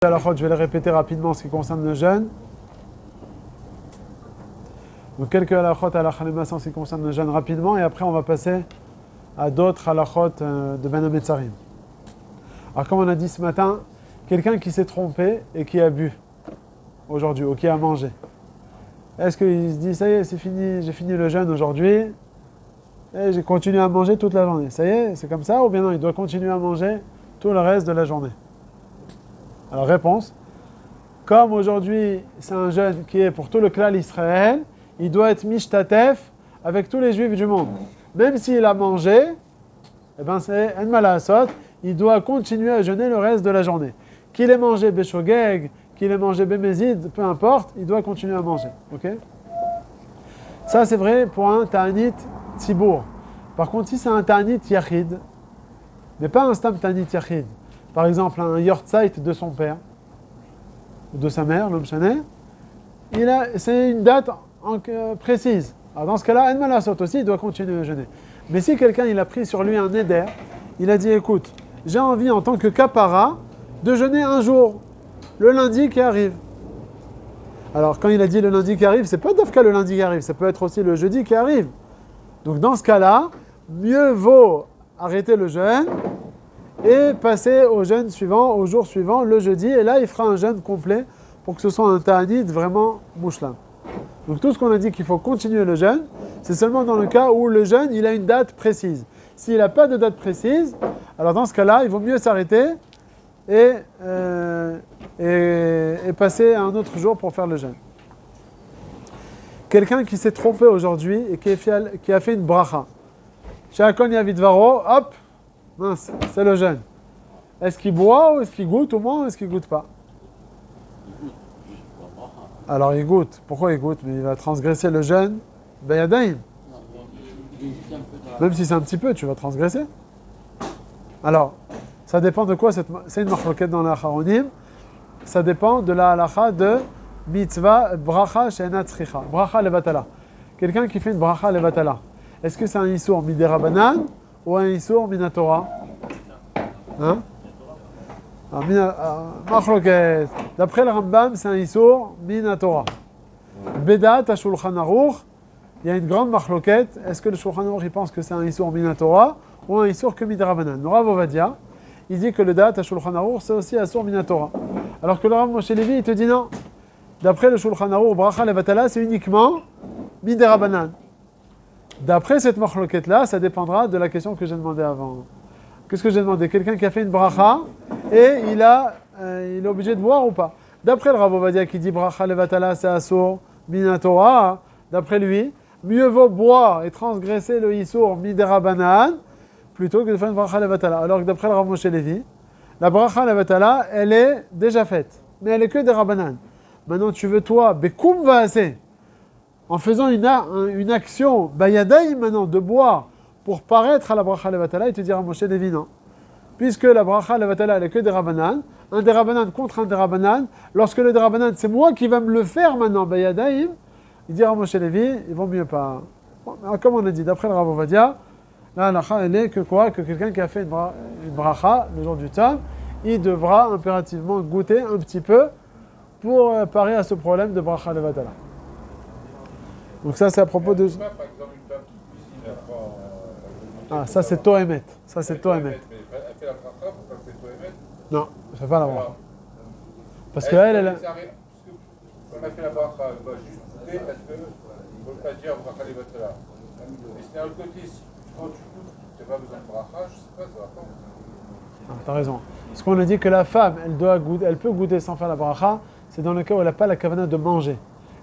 halachot, je vais les répéter rapidement en ce qui concerne le jeûne. Donc quelques halachot à la en ce qui concerne le jeûne rapidement, et après on va passer à d'autres halachot de Ben Hametzarim. Alors comme on a dit ce matin, quelqu'un qui s'est trompé et qui a bu aujourd'hui, ou qui a mangé. Est-ce qu'il se dit, ça y est, c'est fini, j'ai fini le jeûne aujourd'hui, et j'ai continué à manger toute la journée. Ça y est, c'est comme ça, ou bien non, il doit continuer à manger tout le reste de la journée? Alors réponse, comme aujourd'hui c'est un jeûne qui est pour tout le clan Israël, il doit être mishtatef avec tous les juifs du monde. Même s'il a mangé, eh ben c'est en malasot, il doit continuer à jeûner le reste de la journée. Qu'il ait mangé beshogeg, qu'il ait mangé bémézid, peu importe, il doit continuer à manger. Ok? Ça c'est vrai pour un ta'anit tzibour. Par contre, si c'est un ta'anit yachid, mais pas un stam ta'anit yachid, par exemple un yortzeit de son père ou de sa mère, l'homme chané, c'est une date précise. Alors dans ce cas-là, en malasot aussi, il doit continuer à jeûner. Mais si quelqu'un il a pris sur lui un neder, il a dit écoute, j'ai envie en tant que kapara de jeûner un jour, le lundi qui arrive. Alors quand il a dit le lundi qui arrive, c'est pas d'afka le lundi qui arrive, ça peut être aussi le jeudi qui arrive. Donc dans ce cas-là, mieux vaut arrêter le jeûne et passer au jeûne suivant, au jour suivant, le jeudi, et là il fera un jeûne complet pour que ce soit un ta'anit vraiment mouchlam. Donc tout ce qu'on a dit qu'il faut continuer le jeûne, c'est seulement dans le cas où le jeûne il a une date précise. S'il n'a pas de date précise, alors dans ce cas-là, il vaut mieux s'arrêter et passer à un autre jour pour faire le jeûne. Quelqu'un qui s'est trompé aujourd'hui et qui a fait une bracha. Shakon yavidvaro, hop, mince, c'est le jeûne. Est-ce qu'il boit ou est-ce qu'il goûte au moins ou est-ce qu'il ne goûte pas? Alors il goûte. Pourquoi il goûte? Mais il va transgresser le jeûne. Bayadaïm. Même si c'est un petit peu, tu vas transgresser. Alors, ça dépend de quoi c'est une machloket dans la Acharonim. Ça dépend de la halacha de mitzvah bracha she'ena tzricha. Bracha levatala. Quelqu'un qui fait une bracha levatala. Est-ce que c'est un issour miderabanan ou un issour minatora? Hein? Machloket. D'après le Rambam, c'est un issour minatora. Bedat à Shulchan Aruch, il y a une grande machloket. Est-ce que le Shulchan Aruch il pense que c'est un issour minatora ou un issour que miderabanan? Le Rav Ovadia, il dit que le dat à Shulchan Aruch c'est aussi issour minatora. Alors que le Rav Moshe Levi, il te dit non. D'après le Shulchan Aruch, bracha levatala, c'est uniquement miderabanan. D'après cette machloket-là, ça dépendra de la question que j'ai demandé avant. Qu'est-ce que j'ai demandé? Quelqu'un qui a fait une bracha et il est obligé de boire ou pas? D'après le Rav Ovadia qui dit bracha levatala, c'est assour minatora, d'après lui, mieux vaut boire et transgresser le issour miderabanan plutôt que de faire une bracha levatala. Alors que d'après le Rav Moshe Levi, la bracha levatala, elle est déjà faite, mais elle est que des rabanan. Maintenant, tu veux toi, bekoum vaaseh, en faisant une action bayadaï maintenant de boire pour paraître à la bracha levatala, il te dira Moshe Levi non. Puisque la bracha levatala, elle est que des rabanan, un des rabanan contre un des rabanan, lorsque le des rabanan, c'est moi qui va me le faire maintenant bayadaï, il dira Moshe Levi, il vaut mieux pas. Bon, comme on a dit, d'après le Rav Ovadia, la halacha, elle est que quoi? Que quelqu'un qui a fait une bracha le jour du Tov, il devra impérativement goûter un petit peu pour parer à ce problème de bracha levatala. Donc ça, c'est à propos de... Ah, ça c'est Tohemet. Ça c'est Tohemet. Elle fait la bracha pour faire Tohemet? Non, elle ne fait pas la bracha. Parce qu'elle... On a fait la bracha, elle va juste goûter parce qu'il ne faut pas dire bracha levatala. Mais c'est un autre côté, quand tu goûtes, tu n'as pas besoin de bracha, je ne sais pas, ça va pas. T'as raison. Parce qu'on a dit que la femme, elle peut goûter sans faire la bracha, c'est dans le cas où elle n'a pas la kavana de manger.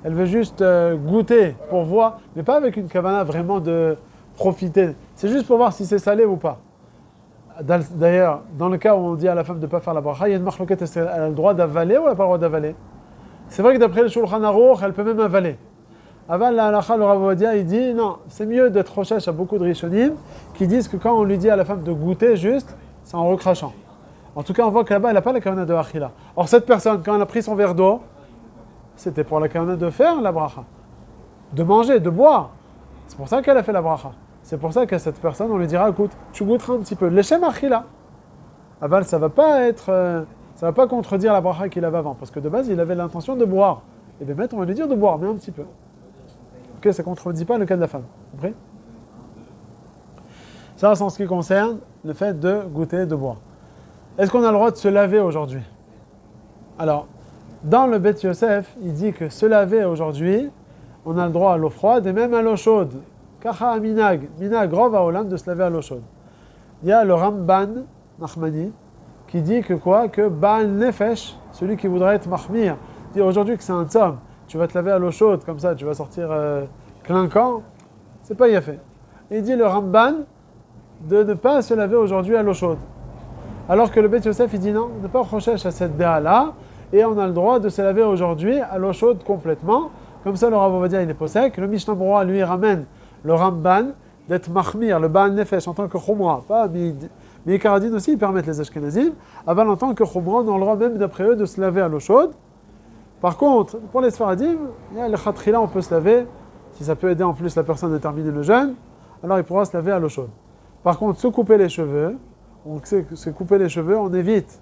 Elle veut juste goûter pour voir, mais pas avec une kavana vraiment de profiter. C'est juste pour voir si c'est salé ou pas. D'ailleurs, dans le cas où on dit à la femme de ne pas faire la bracha, il y a une machloket, elle a le droit d'avaler ou elle n'a pas le droit d'avaler? C'est vrai que d'après le Shulchan Aruch, elle peut même avaler. Avant la halacha, le Rav Ovadia, il dit non, c'est mieux d'être rochesh à beaucoup de rishonim qui disent que quand on lui dit à la femme de goûter juste, c'est en recrachant. En tout cas, on voit que là-bas, elle n'a pas la kavana de achila. Or, cette personne, quand elle a pris son verre d'eau, c'était pour la kavana de faire la bracha, de manger, de boire. C'est pour ça qu'elle a fait la bracha. C'est pour ça qu'à cette personne, on lui dira écoute, tu goûteras un petit peu. L'echem achila. Aval, ça ne va pas être Ça ne va pas contredire la bracha qu'il avait avant, parce que de base, il avait l'intention de boire. Et de mettre, on va lui dire de boire, mais un petit peu. Ok, ça ne contredit pas le cas de la femme. Compris? Ça, c'est en ce qui concerne le fait de goûter, de boire. Est-ce qu'on a le droit de se laver aujourd'hui? Alors, dans le Beth Yosef, il dit que se laver aujourd'hui, on a le droit à l'eau froide et même à l'eau chaude. Kacha minag, minag rov haolam, de se laver à l'eau chaude. Il y a le Ramban, Nachmani, qui dit que quoi? Que Baal Nefesh, celui qui voudrait être Mahmir, dit aujourd'hui que c'est un tzom, tu vas te laver à l'eau chaude, comme ça tu vas sortir clinquant, c'est pas yafé. Il dit le Ramban de ne pas se laver aujourd'hui à l'eau chaude. Alors que le Beth Yosef, il dit non, ne pas rechercher à cette déa-là, et on a le droit de se laver aujourd'hui à l'eau chaude complètement. Comme ça, le Rav Ovadia, il est posek. Le Mishnah Berurah, lui, ramène le Ramban d'être Mahmir, le Baal Nefesh, en tant que Khumra, pas mais Karadine aussi, ils permettent les Ashkenazim. Aval, en tant que Khumra, on a le droit même d'après eux de se laver à l'eau chaude. Par contre, pour les Sfaradim, il y a le Khatrila, on peut se laver. Si ça peut aider en plus la personne à terminer le jeûne, alors il pourra se laver à l'eau chaude. Par contre, se couper les cheveux, on sait que se couper les cheveux, on évite.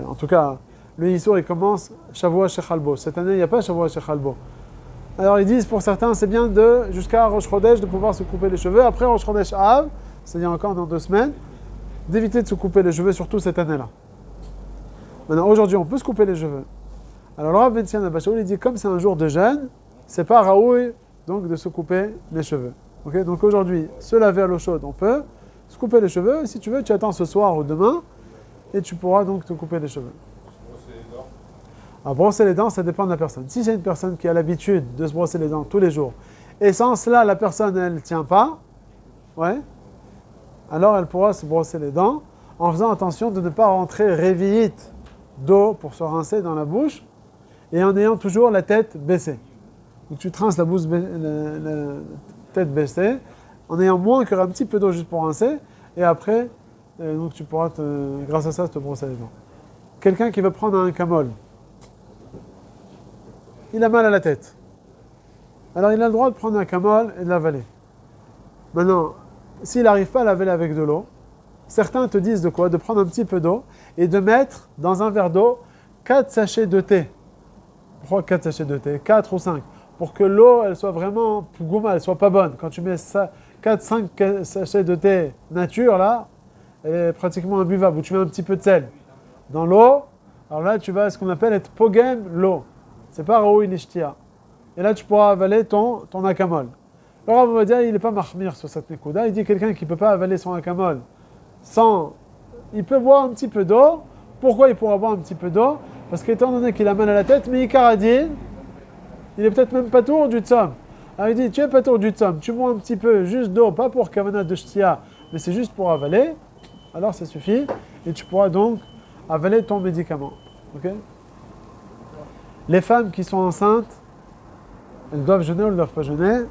En tout cas, le Yissour, il commence Shavua Shechalbo. Cette année, il n'y a pas Shavua Shechalbo. Alors ils disent, pour certains, c'est bien jusqu'à Rosh Chodesh, de pouvoir se couper les cheveux. Après Rosh Chodesh Av, c'est-à-dire encore dans 2 semaines, d'éviter de se couper les cheveux, surtout cette année-là. Maintenant, aujourd'hui, on peut se couper les cheveux. Alors le Rav Ben Sion Abashaoul, il dit, comme c'est un jour de jeûne, c'est pas raoui, donc, de se couper les cheveux. Okay, donc aujourd'hui, se laver à l'eau chaude, on peut. Se couper les cheveux, si tu veux, tu attends ce soir ou demain, et tu pourras donc te couper les cheveux. Alors, brosser les dents, ça dépend de la personne. Si c'est une personne qui a l'habitude de se brosser les dents tous les jours, et sans cela, la personne, elle ne tient pas, ouais, alors elle pourra se brosser les dents en faisant attention de ne pas rentrer révillite d'eau pour se rincer dans la bouche, et en ayant toujours la tête baissée. Donc tu te rinces la tête baissée, en ayant moins qu'un petit peu d'eau juste pour rincer, et après, donc tu pourras, grâce à ça, te brosser les dents. Quelqu'un qui veut prendre un camol, il a mal à la tête. Alors il a le droit de prendre un camol et de l'avaler. Maintenant, s'il n'arrive pas à l'avaler avec de l'eau, certains te disent de quoi? De prendre un petit peu d'eau et de mettre dans un verre d'eau 4 sachets de thé. Pourquoi 4 sachets de thé? 4 ou 5. Pour que l'eau, elle soit vraiment pougouma, elle soit pas bonne. Quand tu mets 4-5 sachets de thé nature, là, elle est pratiquement imbuvable. Ou tu mets un petit peu de sel dans l'eau, alors là, tu vas ce qu'on appelle être pogem l'eau. C'est pas raoui nishtia. Et là, tu pourras avaler ton akamol. Le Rav va dire, il n'est pas mahmir sur cette nekuda. Il dit quelqu'un qui ne peut pas avaler son akamol sans... Il peut boire un petit peu d'eau. Pourquoi il pourra boire un petit peu d'eau? Parce qu'étant donné qu'il a mal à la tête, mais Ikaradine, il est peut-être même pas tour du tzom. Alors il dit, tu es pas tour du tzom, tu bois un petit peu juste d'eau, pas pour kavana de shtia, mais c'est juste pour avaler, alors ça suffit, et tu pourras donc avaler ton médicament. Ok? Les femmes qui sont enceintes, elles doivent jeûner ou elles ne doivent pas jeûner?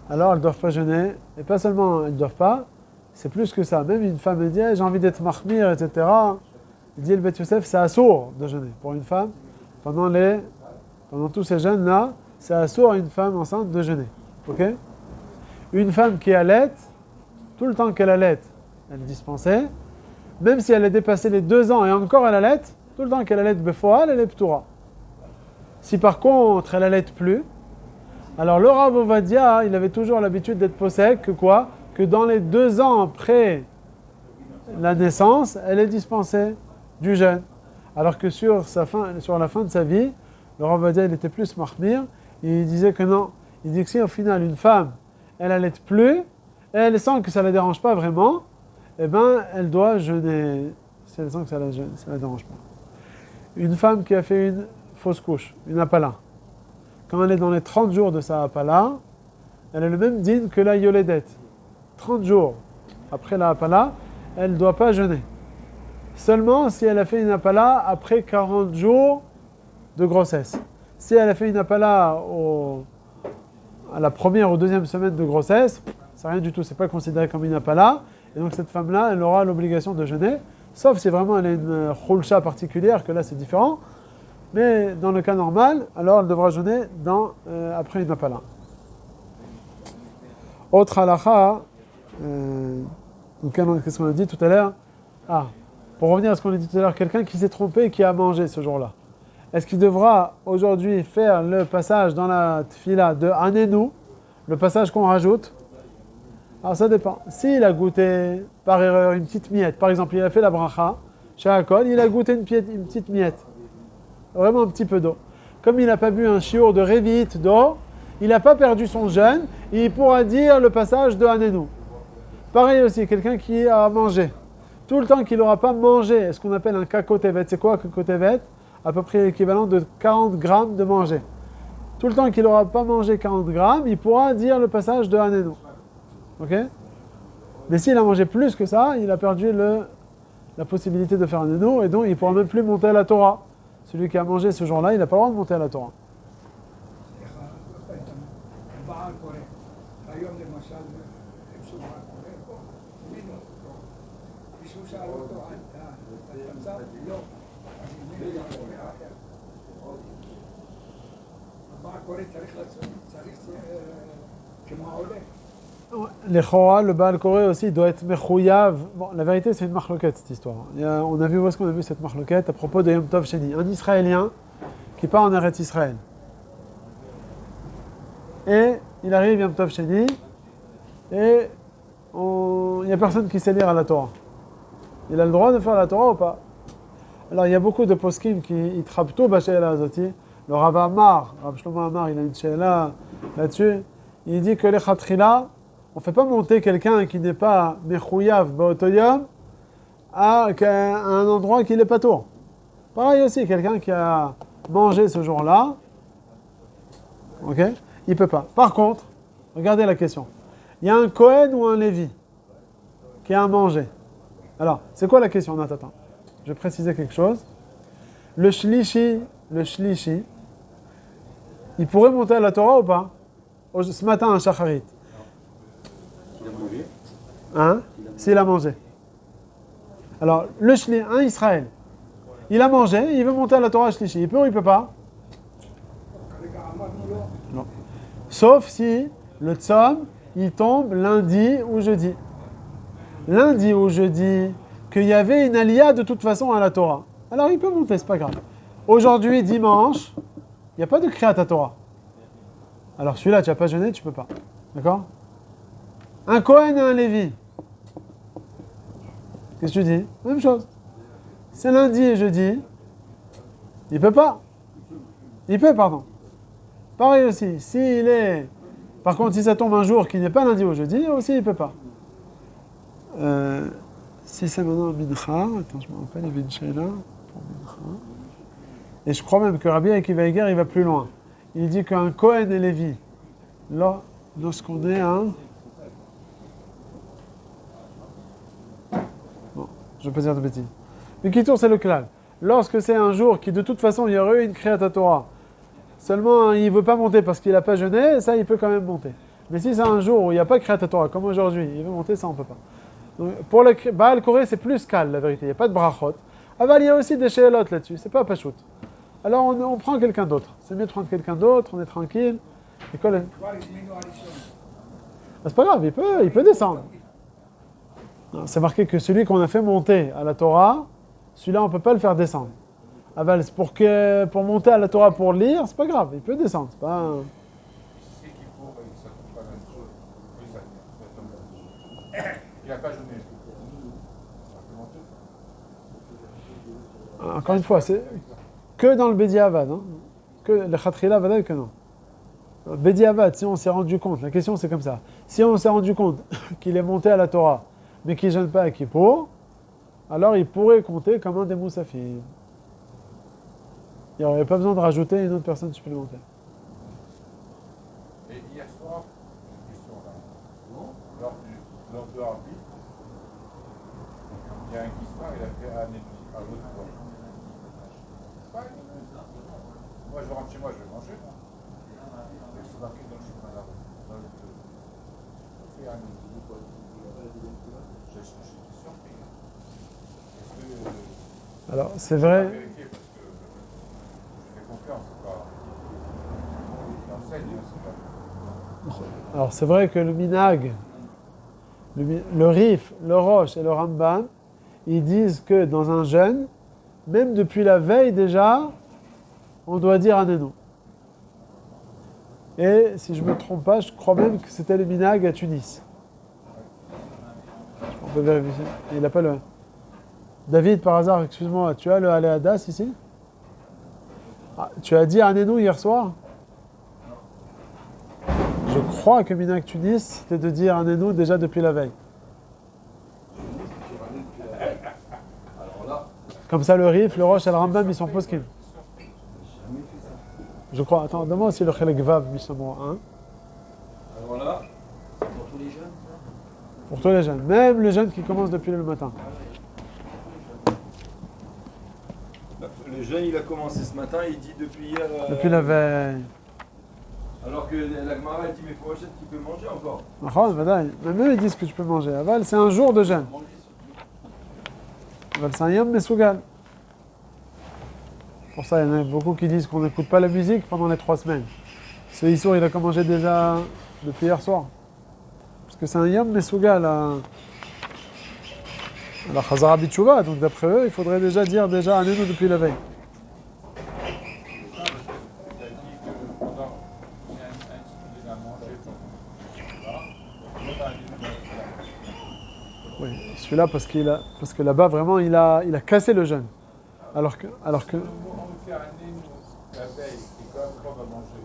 Alors elles ne doivent pas jeûner, et pas seulement elles ne doivent pas, c'est plus que ça. Même une femme elle dit, hey, j'ai envie d'être mahmir, etc. Il dit le Beth Yosef, c'est assourd de jeûner. Pour une femme, pendant tous ces jeûnes-là, c'est assourd à une femme enceinte de jeûner. Ok? Une femme qui allaite, tout le temps qu'elle allaite, elle est dispensée. Même si elle a dépassé les 2 ans et encore elle allaite, tout le temps qu'elle allaite befoal, elle est ptoura. Si par contre elle allaite plus, alors le Rav Ovadia, il avait toujours l'habitude d'être posek que quoi? Que dans les 2 ans après la naissance, elle est dispensée du jeûne. Alors que sur la fin de sa vie, le Rav Ovadia, il était plus mahmir, il disait que non. Il dit que si au final une femme, elle allaite plus, et elle sent que ça ne la dérange pas vraiment, eh bien elle doit jeûner. Si elle sent que ça ne la dérange pas. Une femme qui a fait une fausse couche, une apala. Quand elle est dans les 30 jours de sa apala, elle a le même din que la yoledet. 30 jours après la apala, elle ne doit pas jeûner. Seulement si elle a fait une apala après 40 jours de grossesse. Si elle a fait une apala à la première ou deuxième semaine de grossesse, c'est rien du tout, c'est pas considéré comme une apala. Et donc cette femme-là, elle aura l'obligation de jeûner, sauf si vraiment elle a une khulcha particulière, que là c'est différent. Mais dans le cas normal, alors elle devra jeûner après une apala. Autre halakha, qu'est-ce qu'on a dit tout à l'heure? Pour revenir à ce qu'on a dit tout à l'heure, quelqu'un qui s'est trompé et qui a mangé ce jour-là, est-ce qu'il devra aujourd'hui faire le passage dans la tfila de Hanenu, le passage qu'on rajoute? Alors ça dépend. S'il a goûté par erreur une petite miette, par exemple, il a fait la bracha, chez Hakol, il a goûté une petite miette, vraiment un petit peu d'eau. Comme il n'a pas bu un chiour de révite d'eau, il n'a pas perdu son jeûne, il pourra dire le passage de Hanenu. Pareil aussi, quelqu'un qui a mangé. Tout le temps qu'il n'aura pas mangé ce qu'on appelle un kakotevet. C'est quoi un kakotevet? À peu près l'équivalent de 40 grammes de manger. Tout le temps qu'il n'aura pas mangé 40 grammes, il pourra dire le passage de Hanenu. Ok? Mais s'il a mangé plus que ça, il a perdu la possibilité de faire Hanenu et donc il ne pourra même plus monter à la Torah. Celui qui a mangé ce jour-là, il n'a pas le droit de monter à la Torah. Les Chora, le Baal Koré aussi, doit être mechouyav. Bon, la vérité, c'est une marloquette, cette histoire. On a vu où est-ce qu'on a vu cette marloquette à propos de Yom Tov Sheni. Un Israélien qui part en Eretz Israël. Et il arrive Yom Tov Sheni, et il n'y a personne qui sait lire à la Torah. Il a le droit de faire la Torah ou pas? Alors, il y a beaucoup de poskim qui trappent tout Bashayla Azoti. Le Rav Amar, Rav Shlomo Amar, il a une sheila là-dessus. Il dit que les Khatrila, on ne fait pas monter quelqu'un qui n'est pas Mechouyav Baotoyom à un endroit qui n'est pas tour. Pareil aussi, quelqu'un qui a mangé ce jour-là, ok, il ne peut pas. Par contre, regardez la question. Il y a un Kohen ou un Lévi qui a mangé. Alors, c'est quoi la question? Non, attends. Je vais préciser quelque chose. Le shlishi, il pourrait monter à la Torah ou pas? Ce matin, un shacharit. S'il a mangé. Hein? S'il a mangé. Alors, le shli, un Israël, il a mangé, il veut monter à la Torah shlishi. Il peut ou il peut pas? Non. Sauf si le tzom, il tombe lundi ou jeudi. Lundi ou jeudi, qu'il y avait une aliyah de toute façon à la Torah. Alors, il peut monter, c'est pas grave. Aujourd'hui, dimanche, il n'y a pas de Kriyat Torah. Alors celui-là, tu n'as pas jeûné, tu ne peux pas. D'accord? Un Kohen et un Lévi. Qu'est-ce que tu dis? Même chose. C'est lundi et jeudi. Il ne peut pas. Il peut, pardon. Pareil aussi. S'il est... Par contre, si ça tombe un jour qui n'est pas lundi ou jeudi, aussi il ne peut pas. Si c'est maintenant un mincha, attends, je me rappelle, il y avait une sheila pour mincha. Et je crois même que Rabbi Akiva Eiger, il va plus loin. Il dit qu'un Kohen et Lévi, lorsqu'on est un... Bon, je ne vais pas dire de bêtises. Mais qui tourne, c'est le klal. Lorsque c'est un jour qui, de toute façon, il y aurait eu une Kriyat Torah, seulement il ne veut pas monter parce qu'il n'a pas jeûné, ça, il peut quand même monter. Mais si c'est un jour où il n'y a pas de Kriyat Torah, comme aujourd'hui, il veut monter, ça, on ne peut pas. Donc, pour le Baal Koré, c'est plus calme, la vérité. Il n'y a pas de brachot. Aval, il y a aussi des sheelot là-dessus. C'est pas pachout. Alors, on prend quelqu'un d'autre. C'est mieux de prendre quelqu'un d'autre, on est tranquille. Et quoi, c'est pas grave, il peut descendre. Non, c'est marqué que celui qu'on a fait monter à la Torah, celui-là, on ne peut pas le faire descendre. Aval, pour monter à la Torah pour lire, c'est pas grave, il peut descendre. C'est pas... C'est qu'il faut, ça ne coûte pas la même chose. Oui, ça tombe. Il n'a pas jeûné. Encore une fois, c'est que dans le Bediavad, hein. Que le Khatrila Vadaï que non. Bediavad, si on s'est rendu compte, la question c'est comme ça. Si on s'est rendu compte qu'il est monté à la Torah, mais qu'il ne jeûne pas à Kippour, alors il pourrait compter comme un des Moussafim. Il n'y aurait pas besoin de rajouter une autre personne supplémentaire. Et hier soir, une question là. Lors de l'arbitre, il y a un qui se parle, il a fait un à l'autre fois. Moi, je rentre chez moi, je vais manger. C'est marqué dans le chemin là. Fait un j'étais surpris. Alors, c'est vrai. Parce que je fais confiance, c'est pas. J'enseigne, c'est pas. Alors, c'est vrai que le Minag, le Rif, le Roche et le Rambam, ils disent que dans un jeûne, même depuis la veille déjà, on doit dire Anenu. Et si je ne me trompe pas, je crois même que c'était le minag à Tunis. On peut vérifier. Il n'a pas le... David, par hasard, excuse-moi, tu as le Aléadas ici? Ah, tu as dit Anenu hier soir? Je crois que minag Tunis, c'était de dire Anenu déjà depuis la veille. Comme ça, le Rif, le Roche et le Rambam, ils sont poskim. Je crois. Attends, donne-moi aussi le Chelek Vav, Mishnah 1. Alors là, pour tous les jeunes, Pour tous les jeunes. Même les jeunes qui commencent depuis le matin. le jeune il a commencé ce matin, il dit depuis hier. Depuis la veille. Alors que la Gemara elle dit mais faut acheter qu'il peut manger encore. Même eux, ils disent que tu peux manger. Aval, c'est un jour de jeûne. Aval, c'est un yom mesougal. Pour ça, il y en a beaucoup qui disent qu'on n'écoute pas la musique pendant les 3 semaines. Ce Issour, il a commencé déjà depuis hier soir. Parce que c'est un yom mesougal à la Chazara Bitshuva. Donc d'après eux, il faudrait déjà dire Anenu depuis la veille. Oui, celui-là parce que là-bas vraiment il a cassé le jeûne. Alors que On fait Anenu la veille, et quand on va manger.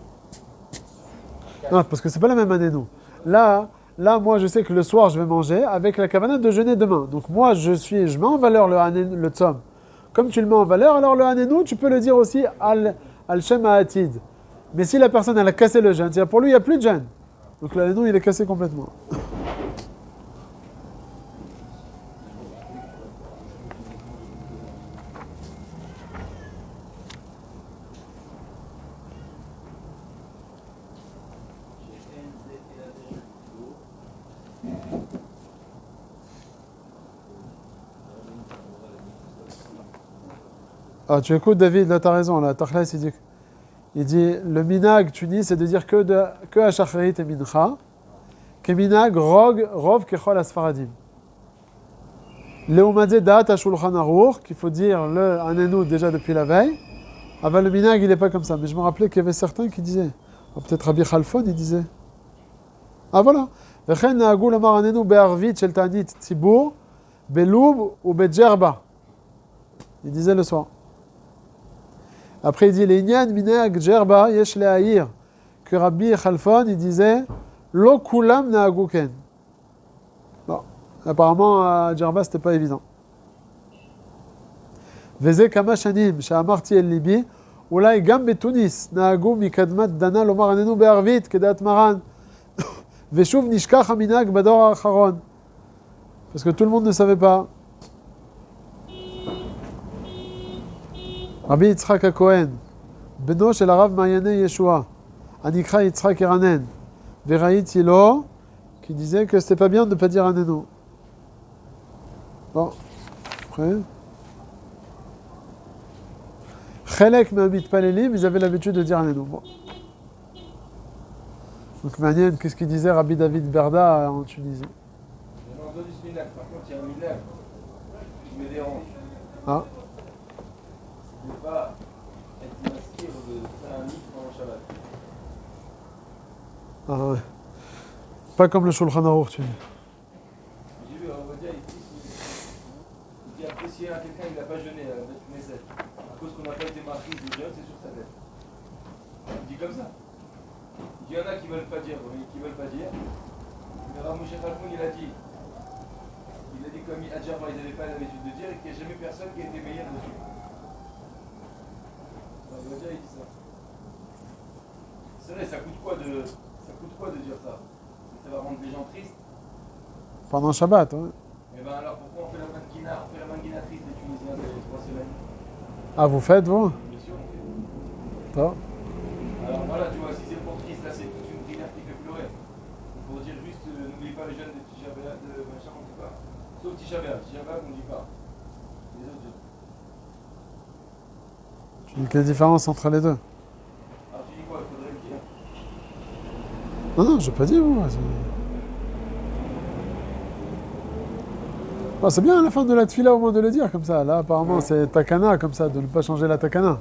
non, parce que c'est pas la même année nous. Là moi je sais que le soir je vais manger avec la kavana de jeûner demain. Donc moi je mets en valeur le tzom. Comme tu le mets en valeur, alors le Anenu, tu peux le dire aussi al shem ha'atid. Mais si la personne elle a cassé le jeûne, c'est-à-dire pour lui il n'y a plus de jeûne. Donc le Anenu il est cassé complètement. Ah, tu écoutes David, là tu as raison, là, Tachles il dit le minag Tunis c'est de dire que à Shacharit et Mincha, que minag rov kechol asfaradim. Leumadze da'at Shulchan Aruch, qu'il faut dire le Anenu déjà depuis la veille. Avant le minag il n'est pas comme ça, mais je me rappelais qu'il y avait certains qui disaient, peut-être Rabbi Khalfon il disait. Ah voilà. Vechen na'agu lomar Anenu be'arvit shel ta'anit tzibur, be'lub ou be'djerba. Il disait le soir. Après, il dit les Inyan minag djerba yesh le'ahir. Que Rabbi Khalfon, il disait lo kulam na'aguken. Bon, apparemment, à Djerba, c'était pas évident. Veze kama shanim, she'amarti el libi, ulai gam betunis, na'agu mikadmat dana lomar anenu be'arvit, kedat maran. Veshuv nishkach haminag bador ha'acharon. Parce que tout le monde ne savait pas. Rabbi Yitzhak HaKohen, beno shel Harav Mayane Yeshua, Anikra Yitzhak Eranen, Veraïti Lo, qui disait que c'était pas bien de ne pas dire Anenu. Bon, après. Chelek Me'amit Palelim, ils avaient l'habitude de dire Anenu. Bon. Donc, Manienne, qu'est-ce qu'il disait Rabbi David Berda en Tunisie? On a entendu ce minag, par contre il y a un minag qui me dérange. Ah. Ne pas être masqué de faire un livre pendant Shabbat. Ah ouais. Pas comme le Shulchan Aruch, tu dis. J'ai vu, on va dire, il dit après si quelqu'un il n'a pas jeûné à Beth Knesset, à cause qu'on n'a pas été marqué de jeûne, c'est sur sa tête. Il dit comme ça. Il y en a qui ne veulent pas dire, qui veulent pas dire. Mais Ramouche Khalfoun, il a dit comme à Djerba, ils n'avaient pas l'habitude de dire et qu'il n'y a jamais personne qui a été meilleur dessus. Il dit ça. C'est vrai, ça coûte quoi de dire ça? Ça va rendre les gens tristes. Pendant Shabbat, ouais. Et bien alors pourquoi on fait la manguina triste des Tunisiens de 3 semaines? Ah, vous faites, vous? Bien sûr, on fait. Toi? Alors voilà, tu vois, si c'est pour triste, là c'est toute une prière qui fait pleurer. Il faut dire juste, n'oublie pas les jeunes de Tisha B'Av, de machin, on ne dit pas. Sauf Tisha B'Av, on ne dit pas. Les autres, Tu dis quelle différence entre les deux? alors tu dis quoi? Il faudrait le dire. Non, j'ai pas dit, vous. Bon, c'est bien à la fin de la tfila au moins de le dire comme ça. Là, apparemment, c'est takana comme ça, de ne pas changer la takana.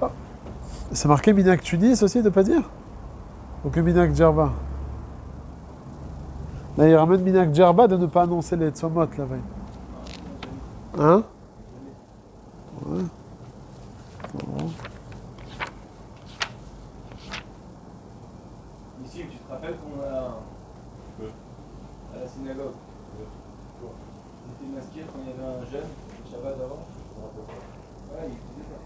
Oh. C'est marqué Minak Tunis aussi de ne pas dire? Ou que Minak Djerba? Là, il ramène Minak Djerba de ne pas annoncer les Tzomot la veille. Hein? Ouais. Bon. Ici, tu te rappelles qu'on a à la synagogue, on était masqués quand il y avait un jeune, le Shabbat avant. Ouais, il faisait ça.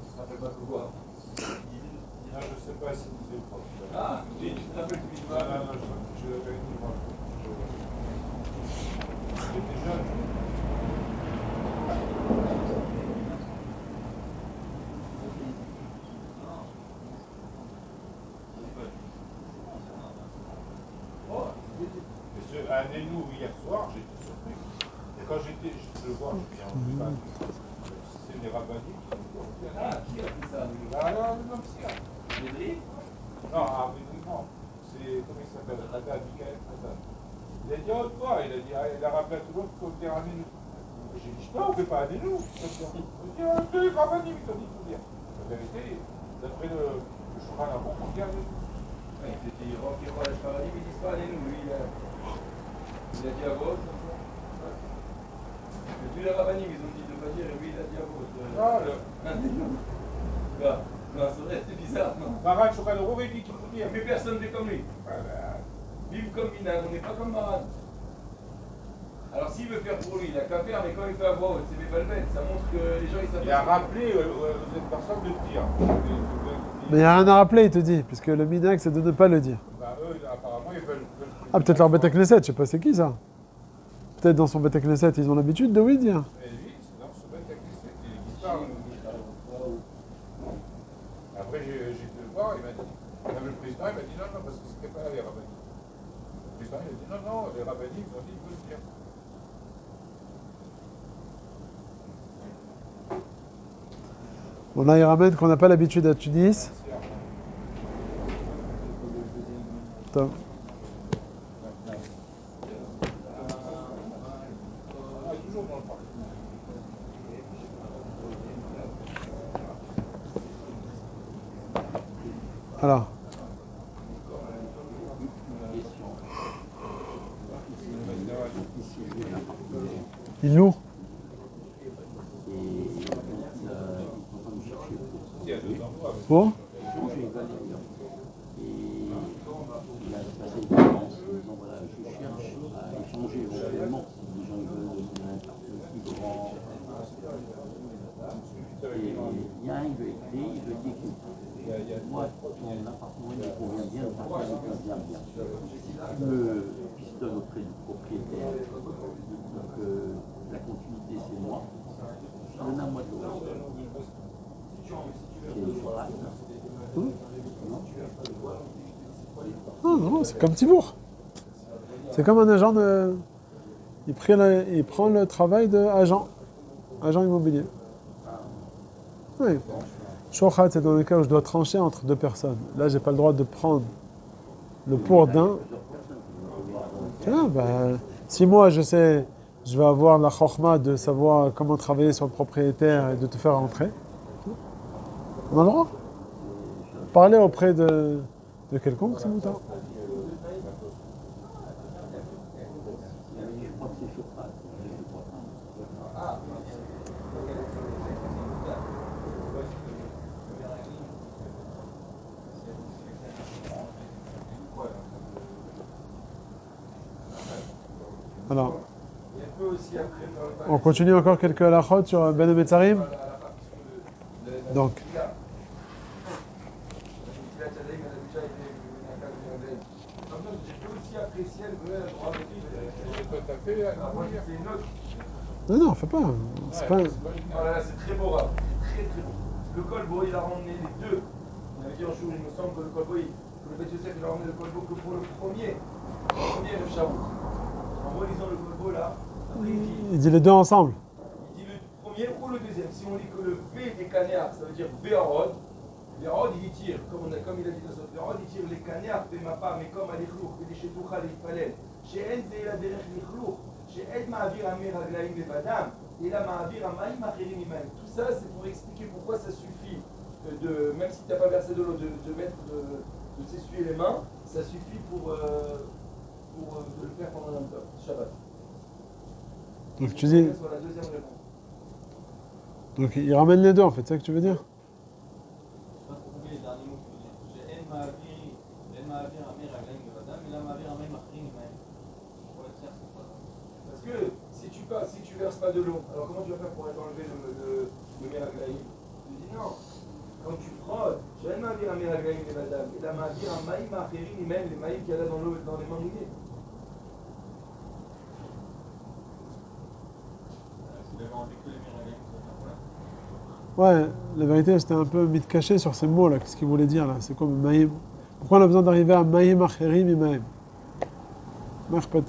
Tu te rappelles pas de quoi? Non, je sais pas si vous êtes proche. Ah, tu te rappelles que tu Non, je l'avais dit moi. J'étais jeune. À Nénou hier soir, j'étais surpris. Et quand je le vois, je me dis, c'est les rabbiniques qui nous ont dit. Ah, qui a fait ça? Ah non, non, c'est Védri? non, non. C'est, comment il s'appelle? Haddad, Michael Haddad. Il a dit, oh, toi, il a dit, il a rappelé à tout le monde qu'il faut le dire à Nénou. J'ai dit, non, on ne fait pas à Nénou. Il a dit, deux rabbiniques, ils ont dit, il faut dire. La vérité, d'après le Shulchan Aruch, on dit à Nénou. Il était rempli par la paradis, mais ils disent pas allez nous, lui, il a dit à votre. Mais tous les rabbinim, ils ont dit de pas dire, et lui, il a dit à votre. Non, c'est vrai, c'est bizarre, non? Maran Shulchan Aruch, il dit qu'il faut dire. Mais personne n'est comme lui. Vive comme Minag, on n'est pas comme Maran. Alors s'il veut faire pour lui, il a qu'à faire, mais quand il fait à voix haute, c'est mes balbêtes, ça montre que les gens ils savent. Il a rappelé aux autres personnes de le dire. Mais il n'y a rien à rappeler, il te dit, puisque le Minak, c'est de ne pas le dire. Bah, eux, apparemment, ils veulent. Ah, peut-être leur Beth Knesset, je sais pas, c'est qui ça? Peut-être dans son Beth Knesset, ils ont l'habitude de oui dire. Mais lui, c'est dans ce Beth Knesset, il parle. Après, j'ai été le voir, il m'a dit. Même le président, il m'a dit non, parce que c'était pas les rabbins. Le président, il a dit non, les rabbins, ils ont dit il faut le dire. Bon, là, il ramène qu'on n'a pas l'habitude à Tunis. Attends. Alors. Il loue. Bon. Il veut écrire, il veut dire que moi, mon appartement, il me convient bien, je me pistonne auprès du propriétaire, donc la continuité c'est moi, donne-moi de l'eau. Non, non, c'est comme Thibourg. C'est comme un agent de... Il prend le travail d'agent immobilier. Oui. Shochat, c'est dans le cas où je dois trancher entre deux personnes. Là, j'ai pas le droit de prendre le pour d'un. Ah, ben, si moi, je vais avoir la chokhma de savoir comment travailler sur le propriétaire et de te faire rentrer, on a le droit. Parler auprès de quelconque, c'est mouton. Alors, on continue encore quelques halachot sur Ben Ametzarim. Donc, non, on fait pas. C'est pas... Voilà, c'est très beau, Rav. C'est très beau. Le colbo, il a ramené les deux. On avait dit en jour, il me semble que le colbo, le Beth Yosef, il a ramené le colbo que pour le premier le Shavuot. En relisant le colbo là, après, Il dit les deux ensemble. il dit le premier ou le deuxième. Si on lit que le V des canéars, ça veut dire Véorod. Véorod, il y tire, comme il a dit dans notre Véorod, il tire les canéars, mais comme à l'Ikhlouk, et les Chetoucha, les Falel. Chez En, c'est la derech l'Ikhlouk. Chez Ed Ma'avir Amir Aglaïm et Badam. Et là, Ma'avir Amaïm Achirim Imaïm. Tout ça, c'est pour expliquer pourquoi ça suffit, même si tu n'as pas versé de l'eau, de s'essuyer les mains, ça suffit pour le faire pendant un Shabbat. Donc tu dis. Sur la deuxième réponse. Donc il ramène les deux en fait, c'est ça que tu veux dire? Je n'ai pas compris les derniers mots que tu veux dire. J'ai El Ma'avir Amir Aglaïm et Badam, et là Ma'avir Amaïm Achirim Imaïm. Pour être clair, c'est quoi? Parce que si tu verses pas de l'eau, alors comment tu vas faire pour enlever le Meraglaïm? Tu dis non. Quand tu frottes, j'ai El Ma'avir Amir Aglaïm et Badam, et là Ma'avir Amaïm Achirim Imaïm, les maïms qu'il y a là dans les mains mouillées. Si j'avais enlevé que les Meraglaïm, ça veut dire quoi? Ouais, la vérité c'était un peu mis de caché sur ces mots là, qu'est-ce qu'il voulait dire là? C'est comme Maïm. Pourquoi on a besoin d'arriver à Maïm Acherim et Maïm?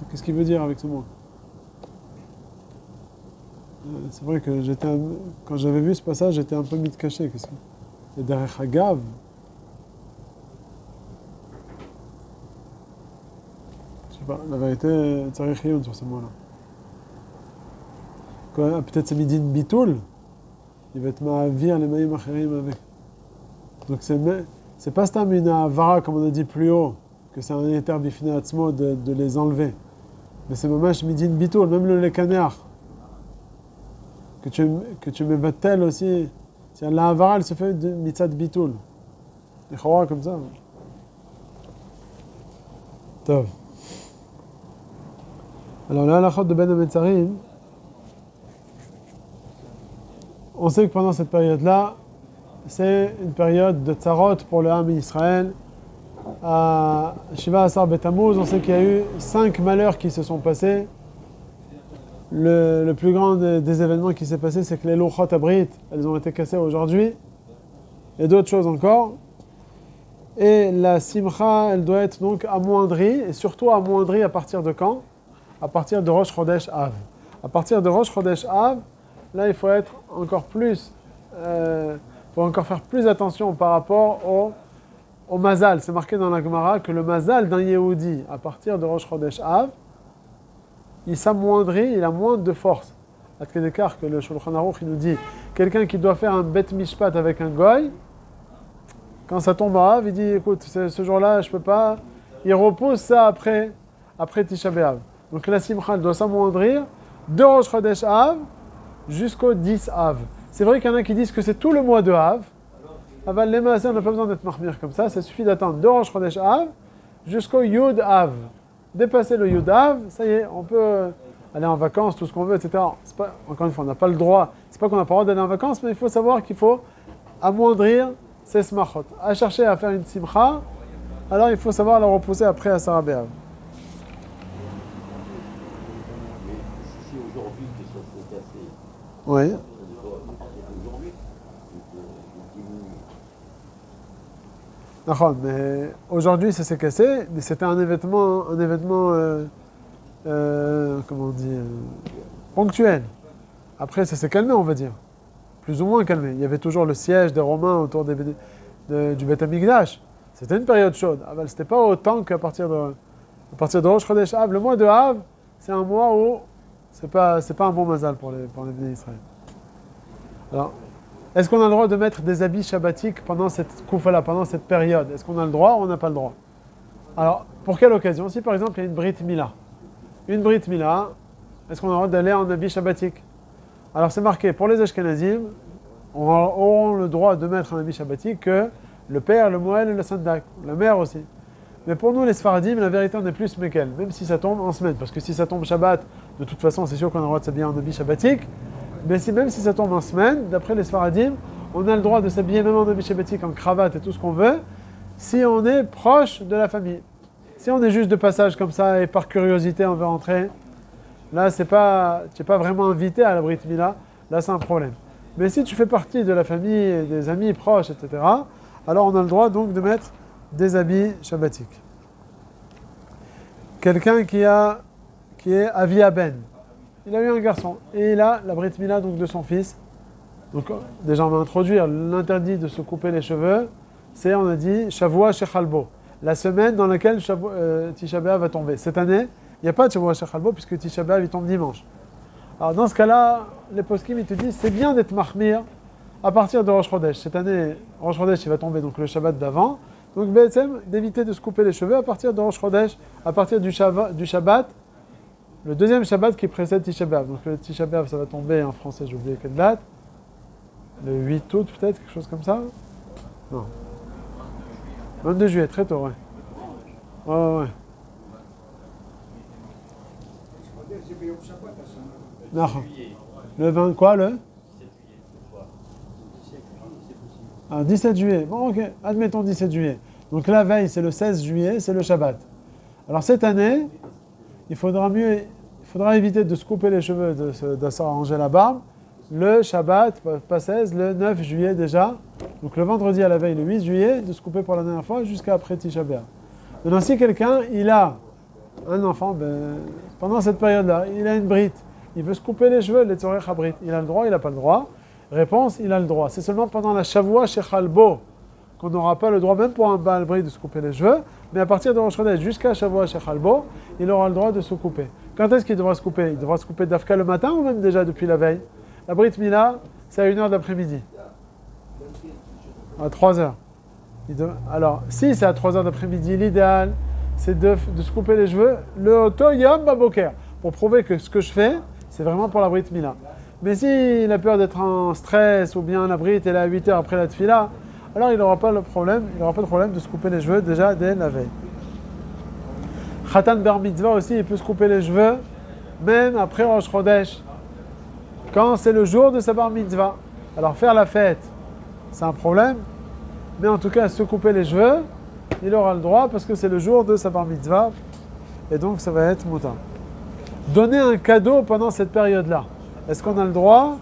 Qu'est-ce qu'il veut dire avec ce mot? C'est vrai que quand j'avais vu ce passage, j'étais un peu mis de caché. Qu'est-ce que c'est derrière Hagav? Je sais pas, la vérité, Tzarich Hiyun sur ce mot-là. Peut-être c'est Midin Bitoul. Il va être ma'avir les maïm acherim avec. Donc c'est pas stam une avara comme on a dit plus haut, que c'est un éter bifine atzmo de les enlever. Mais c'est mamash midin bitoul, même le lekaneach. Que tu mets tel aussi. C'est la avara, elle se fait de mitzad bitoul. Les chora comme ça. Tov. Alors là, la chod de Ben Ametzarim. On sait que pendant cette période-là, c'est une période de tsarot pour le Ham Israël. À Shiva Asar Betamuz, on sait qu'il y a eu 5 malheurs qui se sont passés. Le plus grand des événements qui s'est passé, c'est que les Luchot Abrit, elles ont été cassées aujourd'hui. Et d'autres choses encore. Et la Simcha, elle doit être donc amoindrie, et surtout amoindrie à partir de quand? À partir de Rosh Chodesh Av. À partir de Rosh Chodesh Av, là, il faut être encore plus, faut encore faire plus attention par rapport au mazal. C'est marqué dans la Gemara que le mazal d'un Yehudi, à partir de Rosh Chodesh Av, il s'amoindrit, il a moins de force. À Tkedekar, que le Shulchan Aruch, il nous dit, quelqu'un qui doit faire un bet mishpat avec un goy, quand ça tombe à Av, il dit, écoute, ce jour-là, je peux pas. Il repose ça après Tisha B'Av. Donc la Simcha, elle doit s'amoindrir de Rosh Chodesh Av jusqu'au 10 Av. C'est vrai qu'il y en a qui disent que c'est tout le mois de Av. Aval les maaseh, on n'a pas besoin d'être marmir comme ça suffit d'attendre de Rosh Chodesh Av jusqu'au Yud Av. Dépasser le Yud Av, ça y est, on peut aller en vacances, tout ce qu'on veut, etc. Encore une fois, on n'a pas le droit, c'est pas qu'on n'a pas le droit d'aller en vacances, mais il faut savoir qu'il faut amoindrir ces smachot. À chercher à faire une simcha, alors il faut savoir la repousser après à Asara B'Av. Si aujourd'hui que ça s'est cassé, Oui. aujourd'hui, D'accord, mais aujourd'hui ça s'est cassé, mais c'était un événement comment on dit, ponctuel. Après ça s'est calmé, on va dire. Plus ou moins calmé. Il y avait toujours le siège des Romains autour du Beth Amikdash. C'était une période chaude. Ah ben, c'était pas autant qu'à partir de Rosh Chodesh Av. Le mois de Av, c'est un mois où c'est pas un bon mazal pour les Bnei Israël. Alors, est-ce qu'on a le droit de mettre des habits shabbatiques pendant cette koufa-là, pendant cette période? Est-ce qu'on a le droit ou on n'a pas le droit? Alors, pour quelle occasion? Si par exemple il y a une Brit Mila. Une Brit Mila, est-ce qu'on a le droit d'aller en habit shabbatique? Alors c'est marqué, pour les Ashkenazim, on auront le droit de mettre un habit shabbatique que le père, le moël et le sandak, la mère aussi. Mais pour nous les Sfaradim, la vérité on est plus mekel, même si ça tombe en semaine. Parce que si ça tombe Shabbat, de toute façon c'est sûr qu'on a le droit de s'habiller en habit shabbatique. Mais même si ça tombe en semaine, d'après les Sfaradim, on a le droit de s'habiller même en habit shabbatique, en cravate et tout ce qu'on veut, si on est proche de la famille. Si on est juste de passage comme ça et par curiosité on veut rentrer, là tu n'es pas vraiment invité à la Brit Mila, là c'est un problème. Mais si tu fais partie de la famille, des amis proches, etc., alors on a le droit donc de mettre des habits shabbatiques. Quelqu'un qui est Avi Aben, il a eu un garçon. Et il a la Brit Mila donc, de son fils. Donc déjà on va introduire l'interdit de se couper les cheveux. C'est, on a dit, Shavua Shechalbo. La semaine dans laquelle Tisha B'Av va tomber. Cette année, il n'y a pas de Shavua Shechalbo puisque Tisha B'Av il tombe dimanche. Alors dans ce cas-là, les poskim ils te disent c'est bien d'être mahmir à partir de Rosh Chodesh. Cette année, Rosh Chodesh il va tomber donc le Shabbat d'avant. Donc BSM, d'éviter de se couper les cheveux à partir de Rosh Chodesh, à partir du Shabbat, le deuxième Shabbat qui précède Tisha B'Av. Donc le Tisha B'Av ça va tomber en français, j'ai oublié quelle date. Le 8 août peut-être, quelque chose comme ça. Non. 22 juillet, très tôt, ouais. Ouais. Non. Le 20 quoi, le 17 juillet. Bon, ok, admettons 17 juillet. Donc la veille, c'est le 16 juillet, c'est le Shabbat. Alors cette année, il faudra éviter de se couper les cheveux, de s'arranger la barbe. Le Shabbat, pas 16, le 9 juillet déjà. Donc le vendredi à la veille, le 8 juillet, de se couper pour la dernière fois jusqu'à après Tisha B'Av. Maintenant, si quelqu'un, il a un enfant, pendant cette période-là, il a une brite, il veut se couper les cheveux, les tzorech habrit, il a le droit, il n'a pas le droit? Réponse, il a le droit. C'est seulement pendant la Shavua Shechalbo qu'on n'aura pas le droit, même pour un Baal Brit, de se couper les cheveux, mais à partir de Rosh Chodesh jusqu'à Shavua Shechalbo, il aura le droit de se couper. Quand est-ce qu'il devra se couper? Il devra se couper d'Afka le matin ou même déjà depuis la veille? La Brit Mila, c'est à 1h d'après-midi. À 3h. Alors, si c'est à 3h d'après-midi, l'idéal, c'est de se couper les cheveux le Oto Yom Baboker, pour prouver que ce que je fais, c'est vraiment pour la Brit Mila. Mais s'il a peur d'être en stress, ou bien la Brit est là à 8h après la Tfila, alors il n'aura pas de problème de se couper les cheveux déjà dès la veille. Khatan Bar Mitzvah aussi, il peut se couper les cheveux, même après Rosh Chodesh, quand c'est le jour de sa Bar Mitzvah. Alors faire la fête, c'est un problème, mais en tout cas se couper les cheveux, il aura le droit parce que c'est le jour de sa Bar Mitzvah, et donc ça va être mouta. Donner un cadeau pendant cette période-là, est-ce qu'on a le droit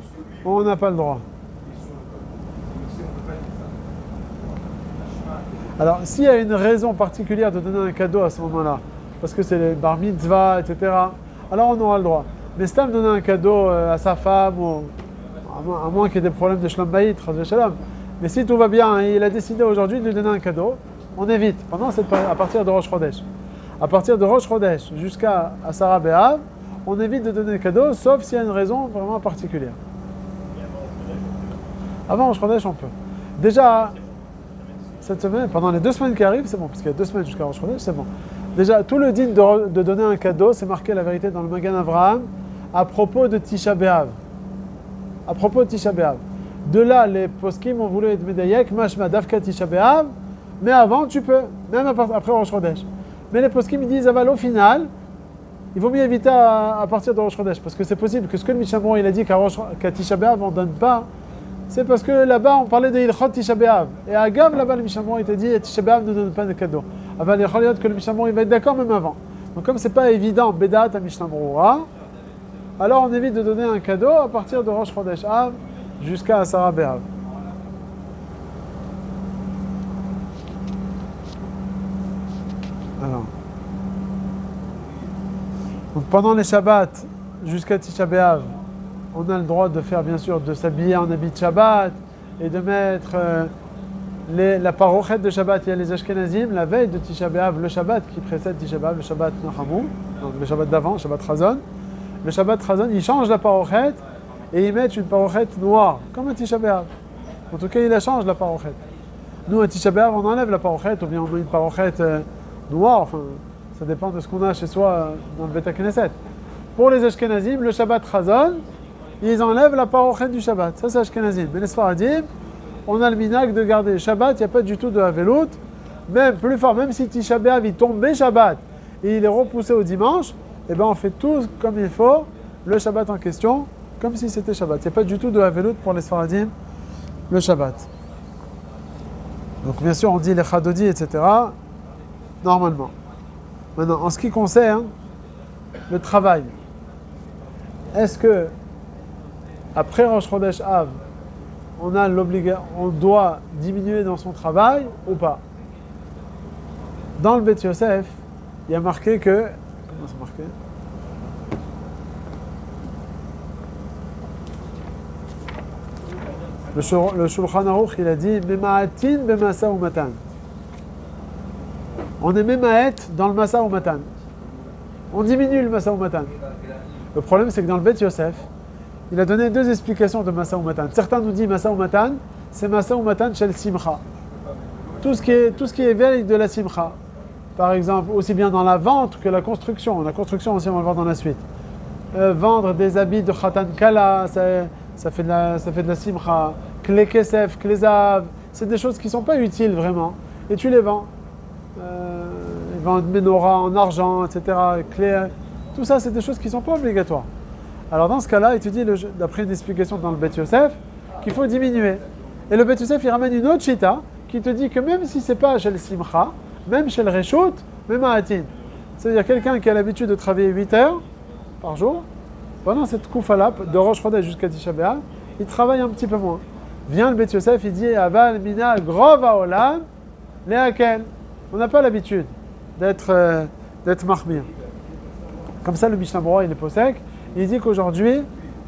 ou on n'a pas le droit? Alors, s'il y a une raison particulière de donner un cadeau à ce moment-là, parce que c'est les bar mitzvah, etc., alors on aura le droit. Mais c'est à donner un cadeau à sa femme, ou, à moins qu'il y ait des problèmes de shalom bayit, mais si tout va bien et il a décidé aujourd'hui de lui donner un cadeau, on évite pendant cette période, à partir de Rosh Chodesh. À partir de Rosh Chodesh jusqu'à Asara B'Av, on évite de donner des cadeaux, sauf s'il y a une raison vraiment particulière. Avant Rosh Chodesh, on peut. Déjà, cette semaine, pendant les 2 semaines qui arrivent, c'est bon, parce qu'il y a 2 semaines jusqu'à Rosh Chodesh, c'est bon. Déjà, tout le din de donner un cadeau, c'est marqué la vérité dans le Magan Avraham, à propos de Tisha B'Av. À propos de Tisha B'Av. De là, les poskim ont voulu être médaillek, mashma davka Tisha B'Av, mais avant, tu peux, même après Rosh Chodesh. Mais les poskim, ils disent, au final, il vaut mieux éviter à partir de Rosh Chodesh, parce que c'est possible que ce que le Mishamon il a dit qu'à Tisha B'Av on ne donne pas, c'est parce que là-bas on parlait de Ilchot Tisha B'Av. Et à Gav, là-bas le Mishamon il t'a dit Tisha B'Av ne donne pas de cadeau. Avant les Choliot que le Mishamon il va être d'accord même avant. Donc comme c'est pas évident, Bedat à Mishnah Broura, alors on évite de donner un cadeau à partir de Rosh Chodesh Av jusqu'à Asara B'Av. Alors. Donc pendant les Shabbats, jusqu'à Tisha B'Av, on a le droit de faire bien sûr, de s'habiller en habit de Shabbat et de mettre la parochet de Shabbat. Il y a les Ashkenazim, la veille de Tisha B'Av, le Shabbat qui précède Tisha B'Av, le Shabbat Nachamu, donc le Shabbat d'avant, le Shabbat Chazon. Le Shabbat Chazon, ils changent la parochet et ils mettent une parochet noire, comme un Tisha B'Av. En tout cas, ils la changent la parochet. Nous, à Tisha B'Av, on enlève la parochet ou bien on met une parochet noire, enfin, ça dépend de ce qu'on a chez soi dans le Beth Knesset. Pour les Ashkenazim, le Shabbat Chazon, ils enlèvent la parochet du Shabbat. Ça, c'est Ashkenazim. Mais les Sfaradim, on a le minhag de garder Shabbat, il n'y a pas du tout de Havelut. Même plus fort, même si Tisha B'Av il tombait Shabbat et il est repoussé au dimanche, eh ben on fait tout comme il faut, le Shabbat en question, comme si c'était Shabbat. Il n'y a pas du tout de Havelut pour les Sfaradim, le Shabbat. Donc bien sûr, on dit les Chadodi, etc. Normalement. Maintenant, en ce qui concerne le travail, est-ce que après Rosh Chodesh Av, on doit diminuer dans son travail ou pas? Dans le Beth Yosef, il y a marqué que... Comment c'est marqué? Le Shulchan Aruch, il a dit Mema'atin b'masa ou matan. On est Mema'et dans le masa ou matan. On diminue le masa ou matan. Le problème, c'est que dans le Bet Yosef, il a donné deux explications de masa ou matan. Certains nous disent masa ou matan, c'est masa ou matan shel simcha. Tout ce qui est veille de la simcha. Par exemple, aussi bien dans la vente que la construction. La construction aussi, on va le voir dans la suite. Vendre des habits de khatan kala, ça fait de la simcha. Kle kesef, kle zav, c'est des choses qui ne sont pas utiles vraiment. Et tu les vends. Ils vendent menorah en argent, etc. Clé, tout ça, c'est des choses qui ne sont pas obligatoires. Alors dans ce cas-là, il te dit, d'après une explication dans le Bet Yosef, qu'il faut diminuer. Et le Bet Yosef, il ramène une autre chita qui te dit que même si ce n'est pas chez le simcha, même chez le reshout, même à Atin. C'est-à-dire quelqu'un qui a l'habitude de travailler 8 heures par jour, pendant cette koufala, de Rosh Chodesh jusqu'à Tisha B'Av, il travaille un petit peu moins. Vient le Bet Yosef, il dit Aval mina grov haolam lehakel. On n'a pas l'habitude d'être mahmir. Comme ça, le Mishnah Berurah, il est posek. Il dit qu'aujourd'hui,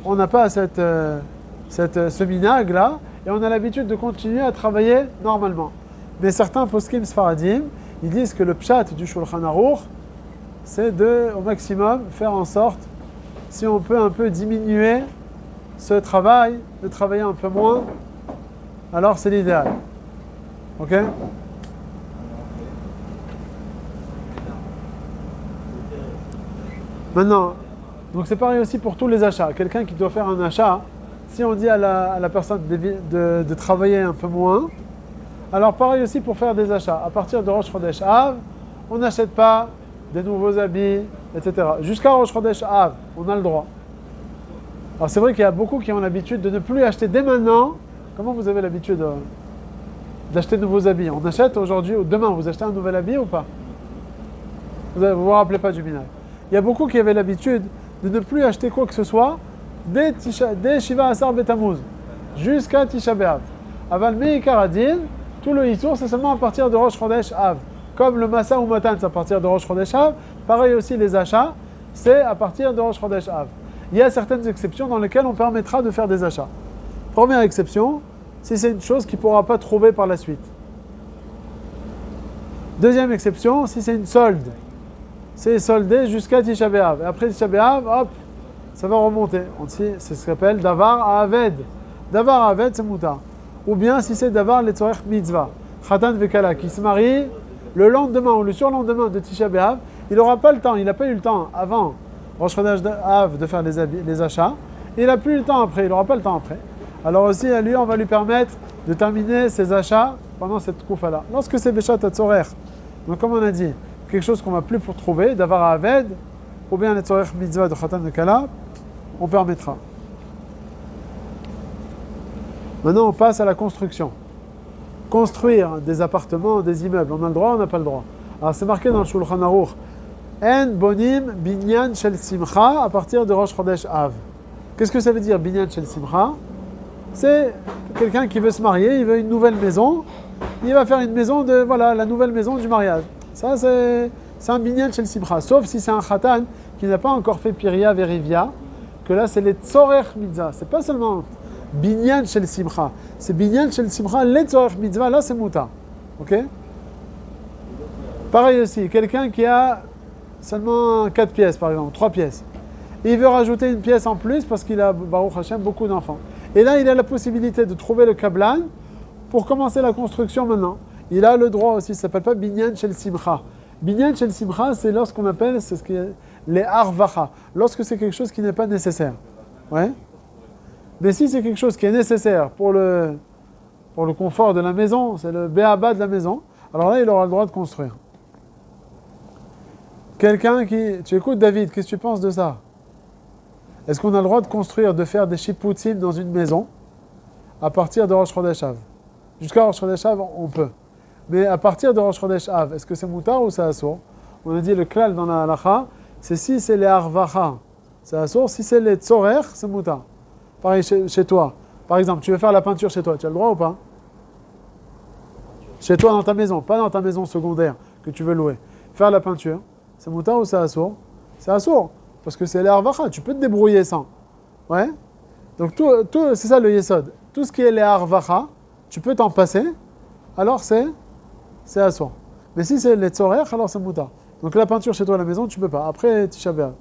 on n'a pas ce minag-là, et on a l'habitude de continuer à travailler normalement. Mais certains poskim sfaradim, ils disent que le pshat du Shulchan Aruch, c'est de, au maximum, faire en sorte, si on peut un peu diminuer ce travail, de travailler un peu moins, alors c'est l'idéal. Ok ? Maintenant, donc c'est pareil aussi pour tous les achats. Quelqu'un qui doit faire un achat, si on dit à la personne de travailler un peu moins, alors pareil aussi pour faire des achats. À partir de Rosh Chodesh Av, on n'achète pas des nouveaux habits, etc. Jusqu'à Rosh Chodesh Av, on a le droit. Alors c'est vrai qu'il y a beaucoup qui ont l'habitude de ne plus acheter dès maintenant. Comment vous avez l'habitude d'acheter de nouveaux habits? On achète aujourd'hui ou demain, vous achetez un nouvel habit ou pas? Vous vous rappelez pas du minag. Il y a beaucoup qui avaient l'habitude de ne plus acheter quoi que ce soit dès Shiva Asar Betamuz jusqu'à Tisha B'Av. Aval Meikar Adin, tout le Yisur, c'est seulement à partir de Rosh Chodesh Av. Comme le Masa ou Matan, c'est à partir de Rosh Chodesh Av. Pareil aussi les achats, c'est à partir de Rosh Chodesh Av. Il y a certaines exceptions dans lesquelles on permettra de faire des achats. Première exception, si c'est une chose qu'il ne pourra pas trouver par la suite. Deuxième exception, si c'est une solde. C'est soldé jusqu'à Tisha B'Av. Et après Tisha B'Av, hop, ça va remonter. C'est ce qu'on appelle Davar Aved. Davar Aved, c'est Moutar. Ou bien si c'est Davar Letzorech Mitzvah. Khatan Vekala, qui se marie le lendemain ou le surlendemain de Tisha B'Av, il n'aura pas le temps, il n'a pas eu le temps avant Rosh Chodesh Av de faire les achats. Et il n'a plus le temps après, il n'aura pas le temps après. Alors aussi, à lui, on va lui permettre de terminer ses achats pendant cette koufa-là. Lorsque c'est Beshat Hatzorer, donc comme on a dit, quelque chose qu'on ne va plus pour trouver, d'avoir à Aved, ou bien les Tzorech Mitzvah de Khatan de Kala, on permettra. Maintenant, on passe à la construction. Construire des appartements, des immeubles, on a le droit, on n'a pas le droit. Alors c'est marqué dans le Shulchan Aruch, En bonim binyan shel simcha à partir de Rosh Chodesh Av. Qu'est-ce que ça veut dire binyan shel simcha? C'est quelqu'un qui veut se marier, il veut une nouvelle maison, il va faire une maison la nouvelle maison du mariage. Ça, c'est un binyan shel simcha. Sauf si c'est un khatan qui n'a pas encore fait piria verivia, que là, c'est les tzorech mitzvah. C'est pas seulement binyan shel simcha. C'est binyan shel simcha, les tzorech mitzvah. Là, c'est muta. Ok? Pareil aussi, quelqu'un qui a seulement 4 pièces, par exemple, 3 pièces. Et il veut rajouter une pièce en plus parce qu'il a, Baruch Hashem, beaucoup d'enfants. Et là, il a la possibilité de trouver le kablan pour commencer la construction maintenant. Il a le droit aussi, ça ne s'appelle pas binyan shel simcha. Binyan shel simcha, c'est lorsqu'on appelle, c'est ce qui est les arvacha, lorsque c'est quelque chose qui n'est pas nécessaire. Ouais. Mais si c'est quelque chose qui est nécessaire pour le confort de la maison, c'est le béaba de la maison, alors là, il aura le droit de construire. Quelqu'un qui... Tu écoutes David, qu'est-ce que tu penses de ça? Est-ce qu'on a le droit de construire, de faire des shiputzim dans une maison à partir de Rosh Chodesh Av? Jusqu'à Rosh Chodesh Av, on peut. Mais à partir de Rosh Chodesh Av, est-ce que c'est mutar ou c'est assour? On a dit le klal dans la halacha, c'est si c'est les arvacha, c'est assour. Si c'est les tzorer, c'est mutar. Pareil chez toi. Par exemple, tu veux faire la peinture chez toi, tu as le droit ou pas? Chez toi dans ta maison, pas dans ta maison secondaire que tu veux louer. Faire la peinture, c'est mutar ou c'est assour? C'est assour. Parce que c'est l'arvacha, tu peux te débrouiller sans. Ouais. Donc c'est ça le yesod. Tout ce qui est les harvacha, tu peux t'en passer, alors c'est assour. Mais si c'est les tzorer, alors c'est moutar. Donc la peinture chez toi à la maison, tu peux pas. Après, Tisha B'Av.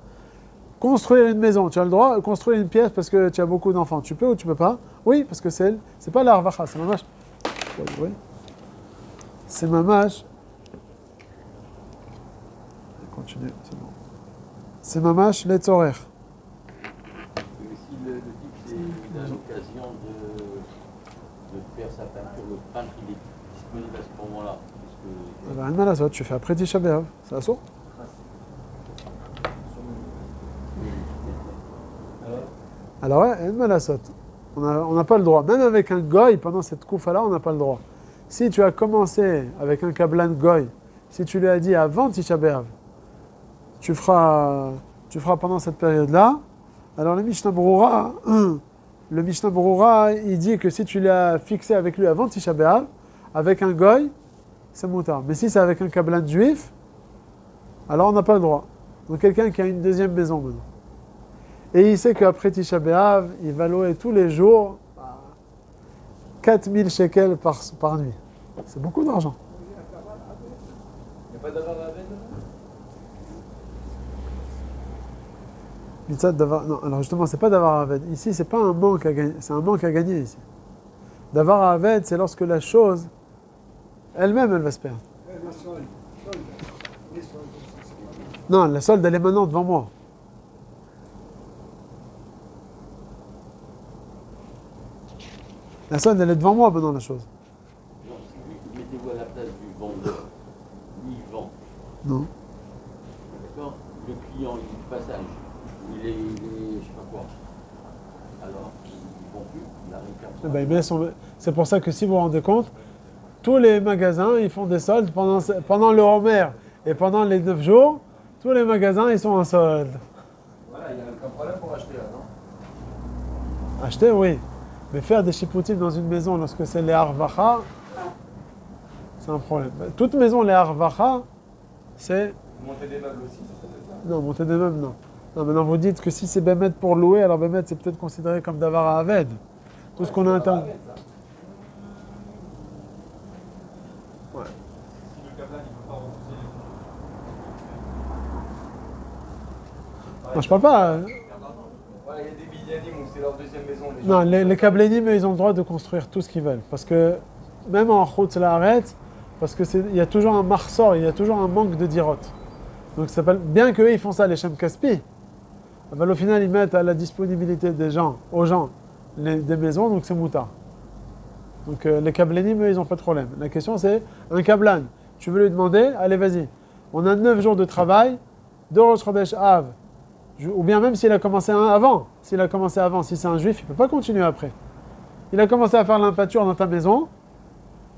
Construire une maison, tu as le droit. Construire une pièce parce que tu as beaucoup d'enfants, tu peux ou tu peux pas? Oui, parce que c'est pas la harvacha, c'est mamash. Oui. C'est mamash. Continue, c'est bon. C'est mamash les tzorer. Si le type c'est l'occasion de faire sa peinture, le peintre il est disponible à ce moment-là. Rien à la tu fais après Tisha B'Av, c'est assour. Alors ouais, on n'a pas le droit. Même avec un goy, pendant cette koufa-là, on n'a pas le droit. Si tu as commencé avec un kablan goy, si tu lui as dit avant Tisha B'Av, tu feras pendant cette période-là, alors le Mishnah Berurah, il dit que si tu l'as fixé avec lui avant Tisha B'Av, avec un goy, c'est moutar. Mais si c'est avec un kablan juif, alors on n'a pas le droit. Donc quelqu'un qui a une deuxième maison maintenant. Et il sait qu'après Tisha B'Av, il va louer tous les jours 4000 shekels par nuit. C'est beaucoup d'argent. Il n'y a pas d'avar à Aved? Mitzat davar, non, alors justement, c'est pas davar à Aved. Ici, c'est pas un manque à gagner, c'est un manque à gagner ici. Davar à Aved, c'est lorsque la chose elle-même, elle va se perdre. Non, la solde, elle est maintenant devant moi. La solde, elle est devant moi maintenant, la chose. Non, si mettez-vous à la place du vendeur, lui il vend. Non. D'accord? Le client, il est de passage. Il est, je sais pas quoi. Alors, ils vont plus, il arrive qu'à C'est pour ça que si vous vous rendez compte, tous les magasins, ils font des soldes pendant le Homer et pendant les 9 jours, tous les magasins, ils sont en solde. Voilà, il n'y a aucun problème pour acheter là, non? Acheter, oui. Mais faire des chipoutimes dans une maison lorsque c'est les harvacha, c'est un problème. Toute maison, les harvacha, c'est... Monter des meubles aussi, ça peut être ça. Non, monter des meubles, non. Non, maintenant vous dites que si c'est Bémet pour louer, alors Bémet c'est peut-être considéré comme davar à Aved. Tout ce qu'on a interdit. Ouais. Si le kablan il ne peut pas repousser les Non, je parle pas. Ouais, il y a des bilyanim où c'est leur deuxième maison. Non, les kablénim, ils ont le droit de construire tout ce qu'ils veulent. Parce que même en Chutz La'aretz, parce que il y a toujours un marsor, il y a toujours un manque de dirot. Donc ça s'appelle, bien qu'eux ils font ça les Shem Kaspi, ben, au final ils mettent à la disponibilité des gens, aux gens, des maisons, donc c'est moutar. Donc les kablénim, eux ils n'ont pas de problème. La question c'est, un kablan, tu veux lui demander, allez vas-y, on a 9 jours de travail, 2 Rosh Chodesh Av, ou bien même s'il a commencé avant, si c'est un juif, il ne peut pas continuer après. Il a commencé à faire l'impâture dans ta maison,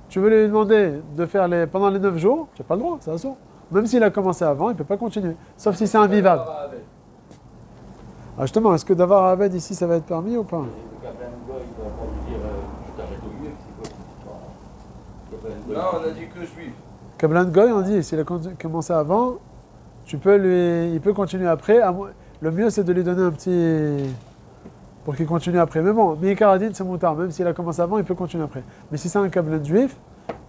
tu veux lui demander de faire pendant les 9 jours, tu n'as pas le droit, c'est assourd. Même s'il a commencé avant, il ne peut pas continuer. Sauf si c'est invivable. Ah justement, est-ce que davar à Aved ici, ça va être permis ou pas? Le Kablan Goy, il va pas lui dire je t'arrête au lieu, c'est quoi? Non, on a dit que juif. Kablan Goy, on dit, s'il a commencé avant, il peut continuer après. Le mieux, c'est de lui donner un petit... pour qu'il continue après. Mais bon, Mikaradin, c'est moutar. Même s'il a commencé avant, il peut continuer après. Mais si c'est un Kablan juif,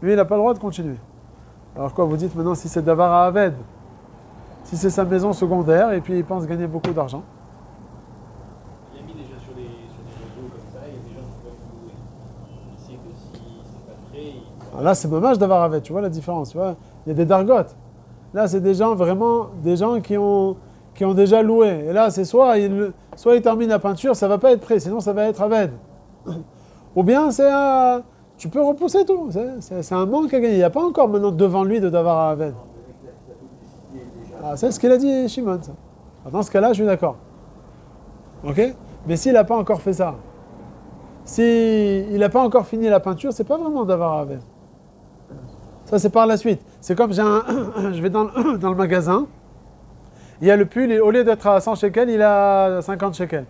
lui, il n'a pas le droit de continuer. Alors quoi, vous dites maintenant si c'est davar à Aved, si c'est sa maison secondaire et puis il pense gagner beaucoup d'argent. Il y a mis déjà sur les réseaux comme ça, il y a des gens qui veulent louer. Il sait que si c'est pas prêt, Alors là, c'est dommage davar à Aved, tu vois la différence, tu vois. Il y a des dargotes. Là, c'est des gens vraiment, des gens qui ont déjà loué. Et là, c'est soit il termine la peinture, ça va pas être prêt, sinon ça va être Aved. Ou bien tu peux repousser tout. C'est un manque à gagner. Il n'y a pas encore maintenant devant lui de davar à Aved. Ah, c'est ce qu'il a dit Shimon. Ça. Alors, dans ce cas-là, je suis d'accord. Ok? Mais s'il n'a pas encore fait ça, s'il n'a pas encore fini la peinture, c'est pas vraiment davar à Aved. Ça, c'est par la suite. C'est comme je vais dans le magasin, il y a le pull, et au lieu d'être à 100 shekels, il a 50 shekels.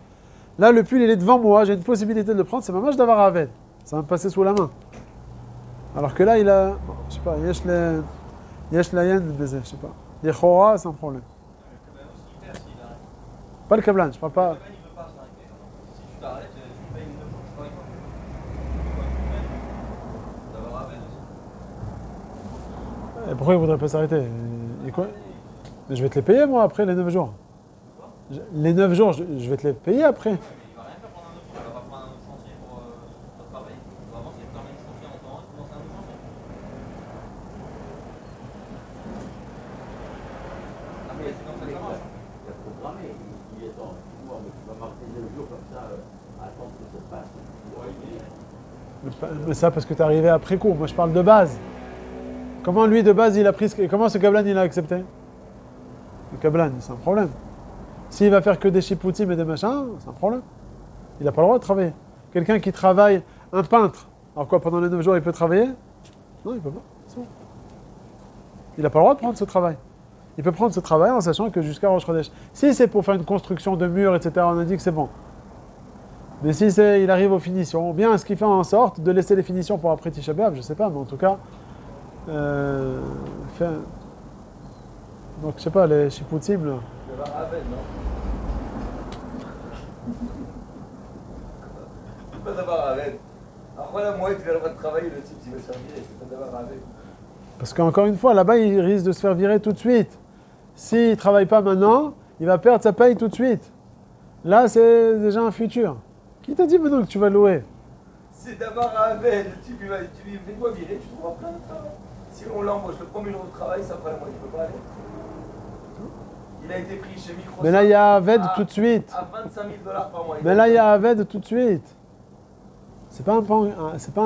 Là, le pull, il est devant moi, j'ai une possibilité de le prendre, c'est pas mal davar à Aved. Ça va me passer sous la main. Alors que là, il a, bon, je sais pas, yesh layen baiser, je sais pas. Yechora, sans problème. le kablan aussi, s'il arrête. Pas le kablan, je parle pas. Le kablan, il ne veut pas s'arrêter. Si tu t'arrêtes, pourquoi il voudrait pas s'arrêter? Et quoi? Mais je vais te les payer, moi, après les 9 jours. Les 9 jours, je vais te les payer après. Il va rien faire pendant un autre jour, il va pas prendre un autre chantier pour travailler. Il va avancer, il termine le chantier en temps, il commence un autre chantier. Ah, mais c'est comme ça que ça marche. Il a programmé, il est temps. Moi, mais tu vas marquer le jour comme ça, attendre que ça se passe. Mais ça, parce que t'es arrivé après coup. Moi, je parle de base. Comment lui, de base, il a pris comment ce Kablan, il a accepté? Le Kablan, c'est un problème. S'il va faire que des chipoutim et des machins, c'est un problème. Il n'a pas le droit de travailler. Quelqu'un qui travaille, un peintre, alors quoi, pendant les 9 jours, il peut travailler? Non, il peut pas. C'est bon. Il n'a pas le droit de prendre ce travail. Il peut prendre ce travail en sachant que jusqu'à Rosh Chodesh. Si c'est pour faire une construction de murs, etc., on a dit que c'est bon. Mais si il arrive aux finitions, bien est-ce qu'il fait en sorte de laisser les finitions pour après Tisha B'Av? Je ne sais pas, mais en tout cas, donc je sais pas, les chipoutim, là. Le bar Avel, non? C'est pas d'avoir Avel. Après la moitié, il a le droit de travailler, le type, il va se faire virer, c'est pas d'avoir Avel. Parce qu'encore une fois, là-bas, il risque de se faire virer tout de suite. S'il ne travaille pas maintenant, il va perdre sa paye tout de suite. Là, c'est déjà un futur. Qui t'a dit maintenant que tu vas louer? C'est d'avoir Avel, le type, il va dire, fais-moi virer, tu trouveras plein de travail. Si on l'embauche le premier jour de travail, ça fera la moitié, il peut pas aller. Il a été pris chez Microsoft. Mais là, il y a Aved tout de suite. À 25 000 $ par mois. Mais là, il y a Aved tout de suite. C'est pas un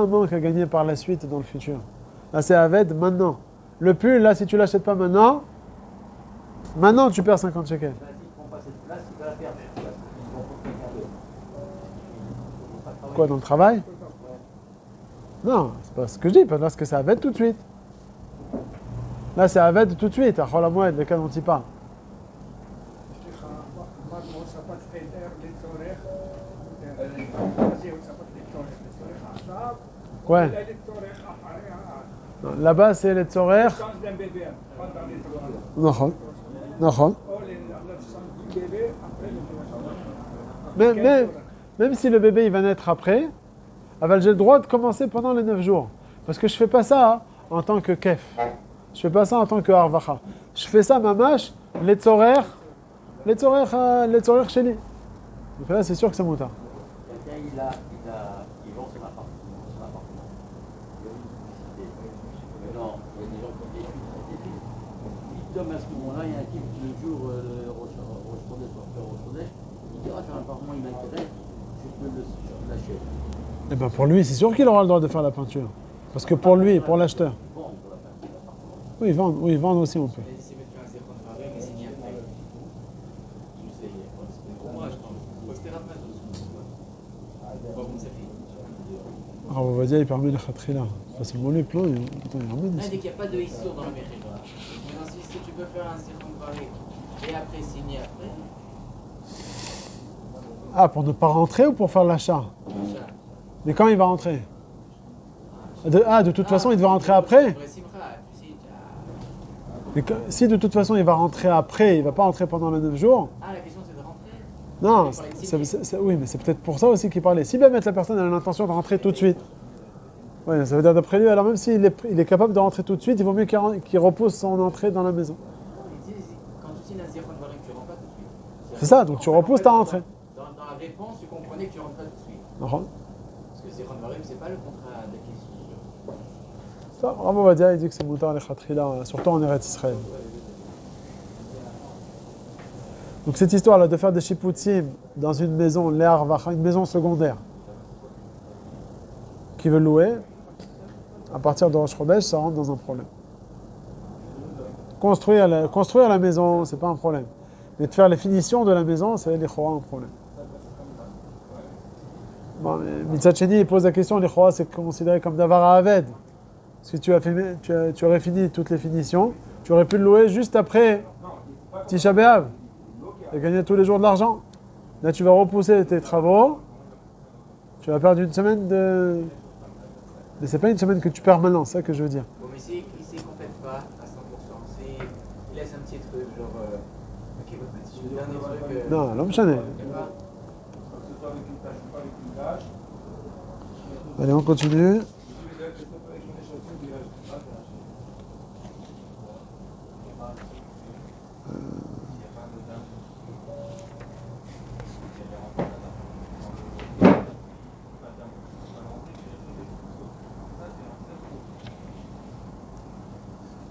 manque à gagner par la suite dans le futur. Là, c'est Aved maintenant. Le pull, là, si tu l'achètes pas maintenant, tu perds 50 shekels. S'ils ne prennent pas cette place, il va la perdre. Ils vont prendre quelqu'un d'autre. Quoi, dans le travail? Non, c'est pas ce que je dis, parce que c'est Aved tout de suite. Là, c'est Aved tout de suite, à Chol HaMoed, le cas dont il parle. Ouais. Non, là-bas, c'est les tzorer. Non. Même si le bébé il va naître après, j'ai le droit de commencer pendant les 9 jours. Parce que je fais pas ça en tant que kef. Je fais pas ça en tant que harvacha. Je fais ça, mamash, les tzorer chez lui. Donc là, c'est sûr que c'est moutar. Quelqu'un, il vend son appartement. Il y a une publicité. Maintenant, il y a des gens qui ont des films. Il tombe à ce moment-là, il y a un type qui, le jour, Rosh Chodesh, il dit, ah, j'ai un appartement, il m'intéresse, je l'achète. Et ben pour lui, c'est sûr qu'il aura le droit de faire la peinture. Parce que pour lui, pour l'acheteur. Oui, ils vendent aussi, on peut. Alors, on va dire, il permet le khatrila. Parce que mon lui plein, il ramène Dès ici. qu'il n'y a pas de issour dans le mérite. Maintenant, si tu peux faire un circonparé et après signer après, Ah, pour ne pas rentrer ou pour faire l'achat? Mais quand il va rentrer? De toute façon, il devait rentrer après? Mais si de toute façon il va rentrer après, il ne va pas rentrer pendant les 9 jours. Ah, la question c'est de rentrer. Non, oui, mais c'est peut-être pour ça aussi qu'il parlait. Si bien mettre la personne a l'intention de rentrer tout de suite. Oui, ça veut dire d'après lui, alors même s'il est capable de rentrer tout de suite, il vaut mieux qu'il repose son entrée dans la maison. Quand tu signes un circonparé, tu ne rentres pas tout de suite. C'est ça, donc tu reposes ta rentrée. Dans la réponse, tu comprenais que tu ne rentres pas tout de suite. Non. Parce que circonparé, ce n'est pas le contrat d'acquisition. Ça, Bravo Vadia, il dit que c'est moutar les khatrila, surtout en Eretz Israël. Donc cette histoire-là de faire des shipoutim dans une maison, une maison secondaire, qui veut louer, à partir de Rosh Chodesh, ça rentre dans un problème. Construire la maison, c'est pas un problème. Mais de faire les finitions de la maison, c'est l'Ichora un problème. Bon, Mitzad Sheni, il pose la question, l'Ichora c'est considéré comme Davar Aved. Si tu aurais fini toutes les finitions, tu aurais pu le louer juste après Tisha B'Av et gagner tous les jours de l'argent. Là, tu vas repousser tes travaux, tu vas perdre une semaine de... Mais c'est pas une semaine que tu perds maintenant, c'est ça que je veux dire. Bon, mais si il ne complète pas à 100%, il laisse un petit truc, genre. Ok, je veux dernier truc. Non, l'homme chané. Allez, on continue.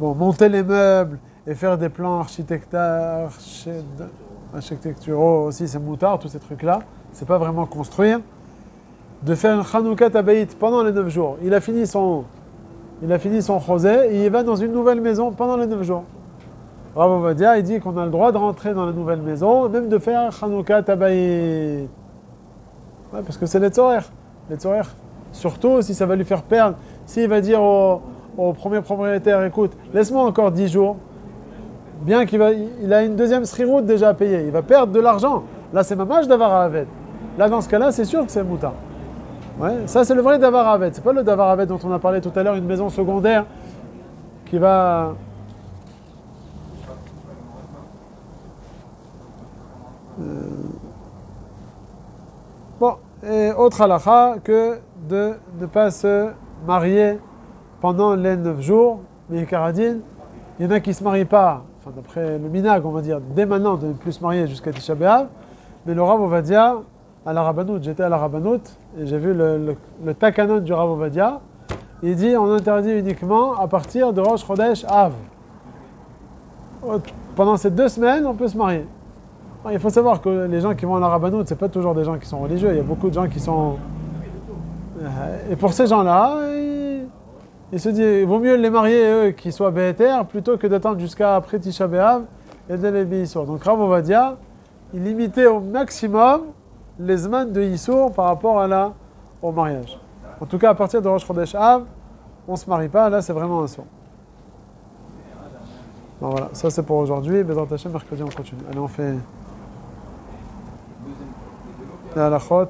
Bon, monter les meubles et faire des plans architecturaux aussi, c'est moutard, tous ces trucs-là. C'est pas vraiment construire. De faire une Hanouka Tabaït pendant les 9 jours. Il a fini son chosé et il va dans une nouvelle maison pendant les 9 jours. Rav Ovadia, il dit qu'on a le droit de rentrer dans la nouvelle maison, même de faire Hanouka Tabaït. Ouais, parce que c'est les tzorer. Surtout si ça va lui faire perdre. S'il va dire au premier propriétaire, écoute, laisse-moi encore 10 jours, bien qu'il a une deuxième sriroute déjà à payer, il va perdre de l'argent. Là, c'est mamage d'avar à Haved. Là, dans ce cas-là, c'est sûr que c'est mouta. Ouais, ça, c'est le vrai davar à Haved. C'est pas le davar à Haved dont on a parlé tout à l'heure, une maison secondaire qui va... Bon, et autre halakha que de ne pas se marier pendant les 9 jours, mais Karadin, il y en a qui ne se marient pas, enfin d'après le minag, on va dire, dès maintenant de ne plus se marier jusqu'à Tisha B'Av, mais le Rav Ovadia, à la Rabbanout, j'étais à la Rabbanout, et j'ai vu le takanon du Rav Ovadia, il dit on interdit uniquement à partir de Rosh Chodesh Av. Pendant ces 2 semaines, on peut se marier. Il faut savoir que les gens qui vont à la Rabbanout, ce n'est pas toujours des gens qui sont religieux, il y a beaucoup de gens qui sont... Et pour ces gens-là, il se dit, il vaut mieux les marier, eux, qui soient béhéter, plutôt que d'attendre jusqu'à après Tisha B'Av et de les Yissour. Donc Rav Ovadia, il limitait au maximum les zman de Yissour par rapport au mariage. En tout cas, à partir de Rosh Chodesh Av, on ne se marie pas, là c'est vraiment un sourd. Bon, voilà, ça c'est pour aujourd'hui. Bézant Hashem, mercredi on continue. Allez, on fait la halachot.